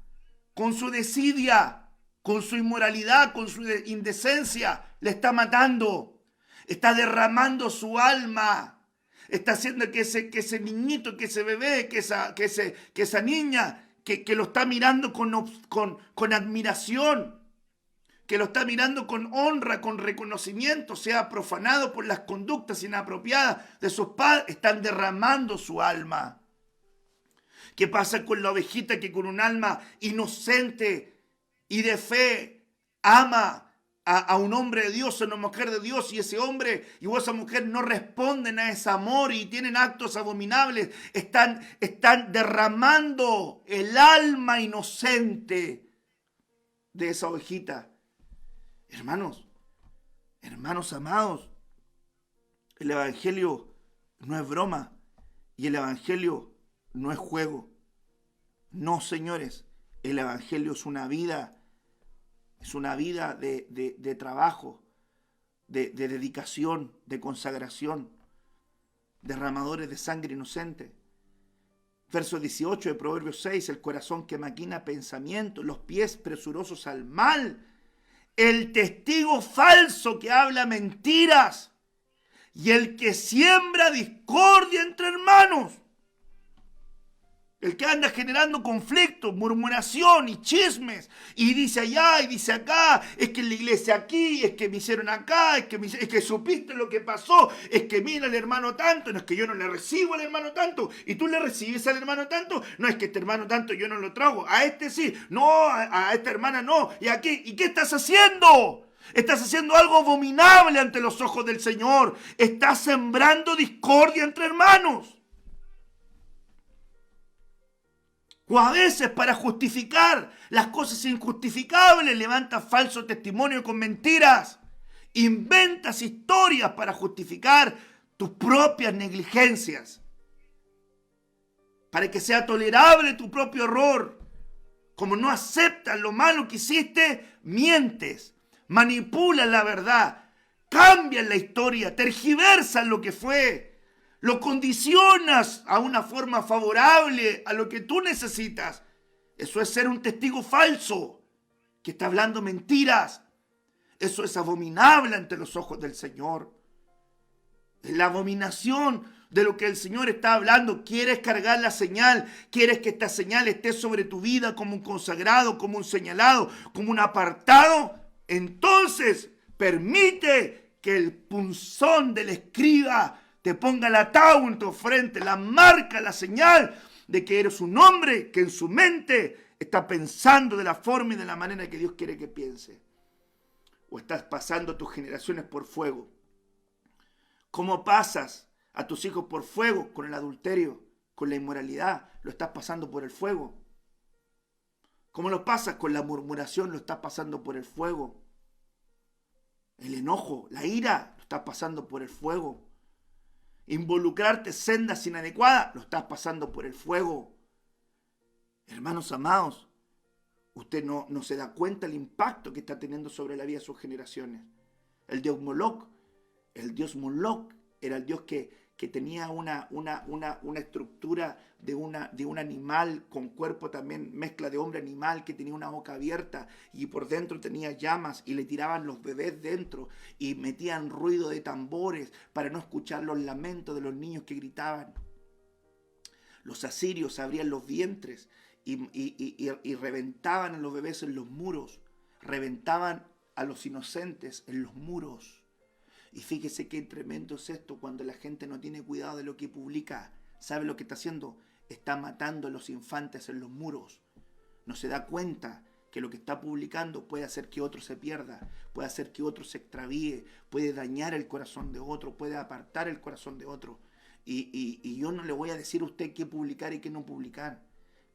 con su desidia, con su inmoralidad, con su indecencia. Le está matando. Está derramando su alma. Está haciendo que ese niñito, que ese bebé, que esa niña, que lo está mirando con admiración, que lo está mirando con honra, con reconocimiento, sea profanado por las conductas inapropiadas de sus padres, están derramando su alma. ¿Qué pasa con la ovejita que con un alma inocente y de fe ama a un hombre de Dios, a una mujer de Dios, y ese hombre y esa mujer no responden a ese amor y tienen actos abominables? Están derramando el alma inocente de esa ovejita. Hermanos amados, el evangelio no es broma y el evangelio no es juego. No, señores, el evangelio es una vida de trabajo, de dedicación, de consagración, derramadores de sangre inocente. Verso 18 de Proverbios 6, el corazón que maquina pensamientos, los pies presurosos al mal, el testigo falso que habla mentiras y el que siembra discordia entre hermanos. El que anda generando conflictos, murmuración y chismes, y dice allá y dice acá, es que en la iglesia aquí, es que me hicieron acá, es que supiste lo que pasó, es que mira al hermano tanto, no es que yo no le recibo al hermano tanto, y tú le recibes al hermano tanto, no es que este hermano tanto yo no lo trago, a este sí, no, a esta hermana no, y aquí, ¿y qué estás haciendo? Estás haciendo algo abominable ante los ojos del Señor, estás sembrando discordia entre hermanos. O a veces, para justificar las cosas injustificables, levantas falso testimonio con mentiras. Inventas historias para justificar tus propias negligencias. Para que sea tolerable tu propio error. Como no aceptas lo malo que hiciste, mientes, manipulas la verdad, cambias la historia, tergiversas lo que fue. Lo condicionas a una forma favorable a lo que tú necesitas. Eso es ser un testigo falso, que está hablando mentiras. Eso es abominable ante los ojos del Señor. Es la abominación de lo que el Señor está hablando. ¿Quieres cargar la señal? ¿Quieres que esta señal esté sobre tu vida como un consagrado, como un señalado, como un apartado? Entonces, permite que el punzón del escriba te ponga la atado en tu frente, la marca, la señal de que eres un hombre que en su mente está pensando de la forma y de la manera que Dios quiere que piense. O estás pasando a tus generaciones por fuego. ¿Cómo pasas a tus hijos por fuego? Con el adulterio, con la inmoralidad, lo estás pasando por el fuego. ¿Cómo lo pasas? Con la murmuración, lo estás pasando por el fuego. El enojo, la ira, lo estás pasando por el fuego. Involucrarte en sendas inadecuadas, lo estás pasando por el fuego. Hermanos amados, usted no se da cuenta del impacto que está teniendo sobre la vida de sus generaciones. El dios Moloch era el dios que tenía una estructura de un animal con cuerpo también, mezcla de hombre animal, que tenía una boca abierta y por dentro tenía llamas y le tiraban los bebés dentro y metían ruido de tambores para no escuchar los lamentos de los niños que gritaban. Los asirios abrían los vientres y reventaban a los bebés en los muros, reventaban a los inocentes en los muros. Y fíjese qué tremendo es esto cuando la gente no tiene cuidado de lo que publica. ¿Sabe lo que está haciendo? Está matando a los infantes en los muros. No se da cuenta que lo que está publicando puede hacer que otro se pierda, puede hacer que otro se extravíe, puede dañar el corazón de otro, puede apartar el corazón de otro. Y yo no le voy a decir a usted qué publicar y qué no publicar,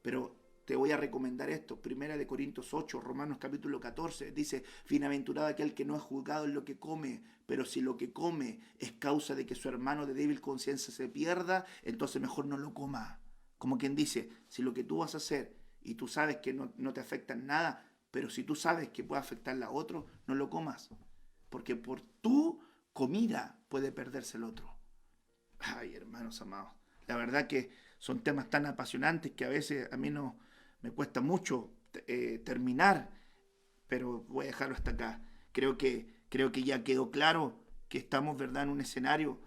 pero te voy a recomendar esto. 1 Corintios 8, Romanos capítulo 14, dice: bienaventurado aquel que no es juzgado en lo que come, pero si lo que come es causa de que su hermano de débil conciencia se pierda, entonces mejor no lo coma. Como quien dice, si lo que tú vas a hacer y tú sabes que no te afecta en nada, pero si tú sabes que puede afectarle a otro, no lo comas. Porque por tu comida puede perderse el otro. Ay, hermanos amados, la verdad que son temas tan apasionantes que a veces a mí no me cuesta mucho terminar, pero voy a dejarlo hasta acá. Creo que ya quedó claro que estamos, ¿verdad?, en un escenario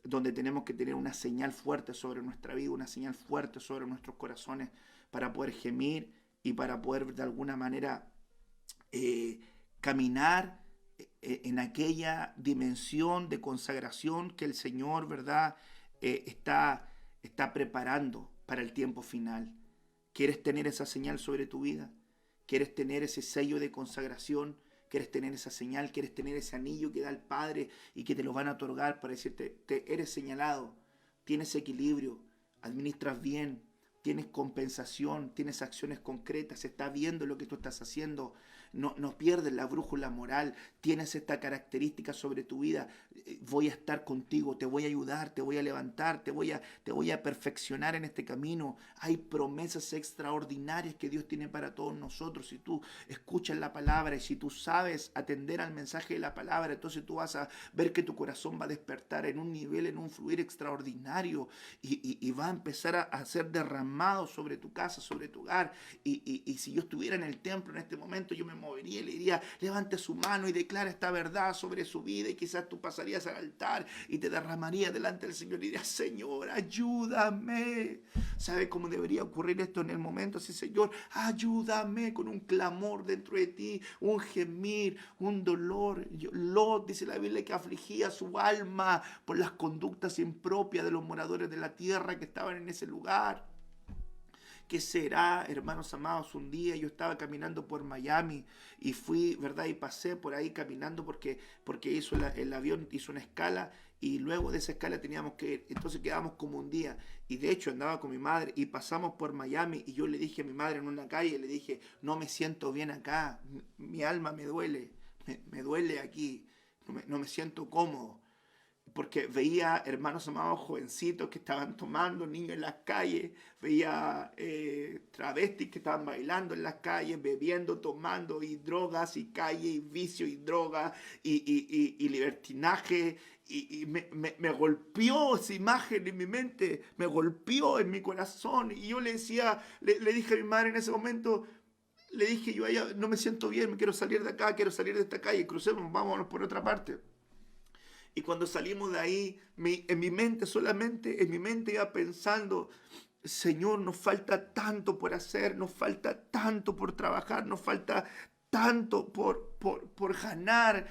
donde tenemos que tener una señal fuerte sobre nuestra vida, una señal fuerte sobre nuestros corazones, para poder gemir y para poder de alguna manera caminar en aquella dimensión de consagración que el Señor, ¿verdad?, está preparando para el tiempo final. ¿Quieres tener esa señal sobre tu vida? ¿Quieres tener ese sello de consagración? ¿Quieres tener esa señal? ¿Quieres tener ese anillo que da el Padre y que te lo van a otorgar para decirte: eres señalado, tienes equilibrio, administras bien, tienes compensación, tienes acciones concretas, se está viendo lo que tú estás haciendo, no pierdes la brújula moral, tienes esta característica sobre tu vida? Voy a estar contigo, te voy a ayudar, te voy a levantar, te voy a perfeccionar en este camino. Hay promesas extraordinarias que Dios tiene para todos nosotros. Si tú escuchas la palabra y si tú sabes atender al mensaje de la palabra, entonces tú vas a ver que tu corazón va a despertar en un nivel, en un fluir extraordinario y va a empezar a ser derramado sobre tu casa, sobre tu hogar. Y si yo estuviera en el templo en este momento, yo me movería y le diría: levante su mano y declara esta verdad sobre su vida, y quizás tú pasarías al altar y te derramarías delante del Señor y dirías: Señor, ayúdame. ¿Sabe cómo debería ocurrir esto en el momento? Sí, Señor, ayúdame, con un clamor dentro de ti, un gemir, un dolor. Lot, dice la Biblia, que afligía su alma por las conductas impropias de los moradores de la tierra que estaban en ese lugar. ¿Qué será, hermanos amados? Un día yo estaba caminando por Miami y fui, ¿verdad?, y pasé por ahí caminando porque el avión hizo una escala y luego de esa escala teníamos que ir. Entonces quedamos como un día y de hecho andaba con mi madre y pasamos por Miami y yo le dije a mi madre en una calle, le dije: no me siento bien acá, mi alma me duele, me duele aquí, no me siento cómodo. Porque veía, hermanos amados, jovencitos que estaban tomando, niños en las calles, veía travestis que estaban bailando en las calles, bebiendo, tomando, y drogas, y calle, y vicio, y droga, y libertinaje, y me golpeó esa imagen en mi mente, me golpeó en mi corazón, y yo le decía, le dije a mi madre en ese momento, le dije yo a ella: no me siento bien, me quiero salir de acá, quiero salir de esta calle, crucemos, vámonos por otra parte. Y cuando salimos de ahí, en mi mente iba pensando: Señor, nos falta tanto por hacer, nos falta tanto por trabajar, nos falta tanto por ganar.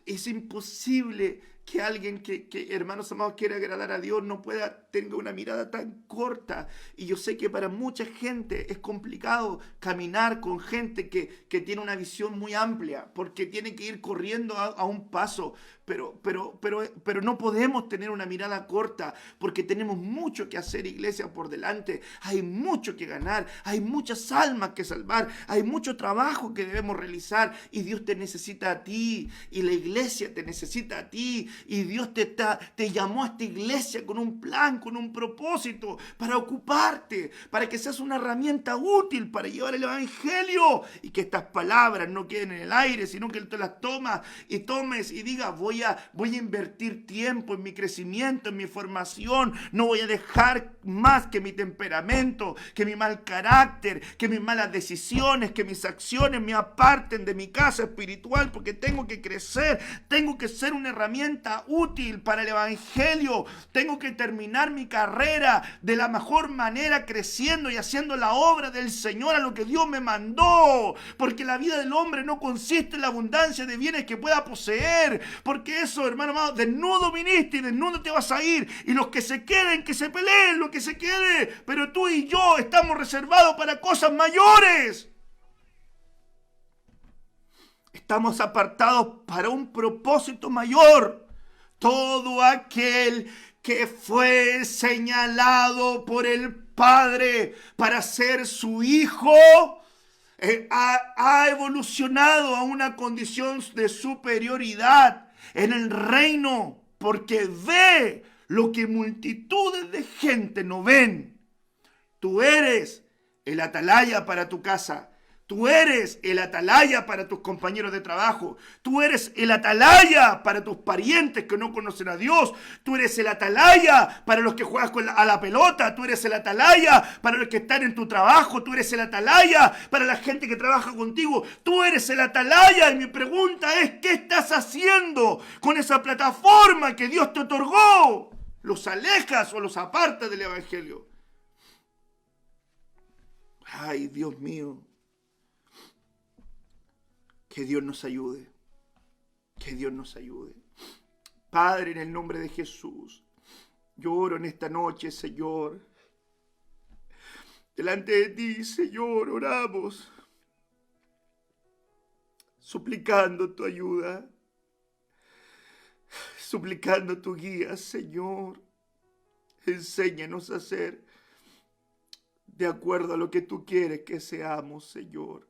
Es imposible que alguien que, hermanos amados, quiera agradar a Dios tenga una mirada tan corta. Y yo sé que para mucha gente es complicado caminar con gente que tiene una visión muy amplia, porque tiene que ir corriendo a un paso. Pero no podemos tener una mirada corta, porque tenemos mucho que hacer, iglesia, por delante. Hay mucho que ganar, hay muchas almas que salvar, hay mucho trabajo que debemos realizar, y Dios te necesita a ti, y la iglesia te necesita a ti, y Dios te llamó a esta iglesia con un plan, con un propósito, para ocuparte, para que seas una herramienta útil para llevar el evangelio, y que estas palabras no queden en el aire, sino que tú las tomes y digas: voy voy a invertir tiempo en mi crecimiento, en mi formación. No voy a dejar más que mi temperamento, que mi mal carácter, que mis malas decisiones, que mis acciones me aparten de mi casa espiritual, porque tengo que crecer, tengo que ser una herramienta útil para el evangelio, tengo que terminar mi carrera de la mejor manera, creciendo y haciendo la obra del Señor a lo que Dios me mandó, porque la vida del hombre no consiste en la abundancia de bienes que pueda poseer, porque eso, hermano amado, desnudo viniste y desnudo te vas a ir, y los que se queden, que se peleen lo que se quede, pero tú y yo estamos reservados para cosas mayores. Estamos apartados para un propósito mayor. Todo aquel que fue señalado por el Padre para ser su hijo, ha evolucionado a una condición de superioridad en el reino, porque ve lo que multitudes de gente no ven. Tú eres el atalaya para tu casa. Tú eres el atalaya para tus compañeros de trabajo. Tú eres el atalaya para tus parientes que no conocen a Dios. Tú eres el atalaya para los que juegas a la pelota. Tú eres el atalaya para los que están en tu trabajo. Tú eres el atalaya para la gente que trabaja contigo. Tú eres el atalaya. Y mi pregunta es, ¿qué estás haciendo con esa plataforma que Dios te otorgó? ¿Los alejas o los apartas del evangelio? Ay, Dios mío. Que Dios nos ayude. Que Dios nos ayude. Padre, en el nombre de Jesús, yo oro en esta noche, Señor. Delante de ti, Señor, oramos, suplicando tu ayuda, suplicando tu guía, Señor. Enséñanos a ser de acuerdo a lo que tú quieres que seamos, Señor.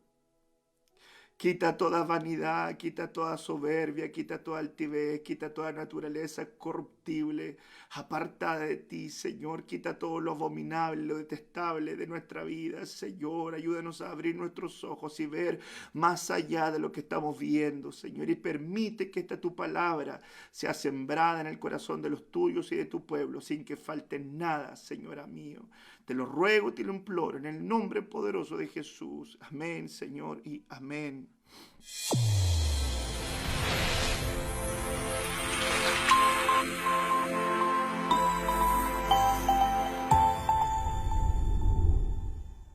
Quita toda vanidad, quita toda soberbia, quita toda altivez, quita toda naturaleza corruptible, apartada de ti, Señor. Quita todo lo abominable, lo detestable de nuestra vida, Señor. Ayúdanos a abrir nuestros ojos y ver más allá de lo que estamos viendo, Señor. Y permite que esta tu palabra sea sembrada en el corazón de los tuyos y de tu pueblo, sin que falte nada, Señora mío. Te lo ruego y te lo imploro en el nombre poderoso de Jesús. Amén, Señor, y amén.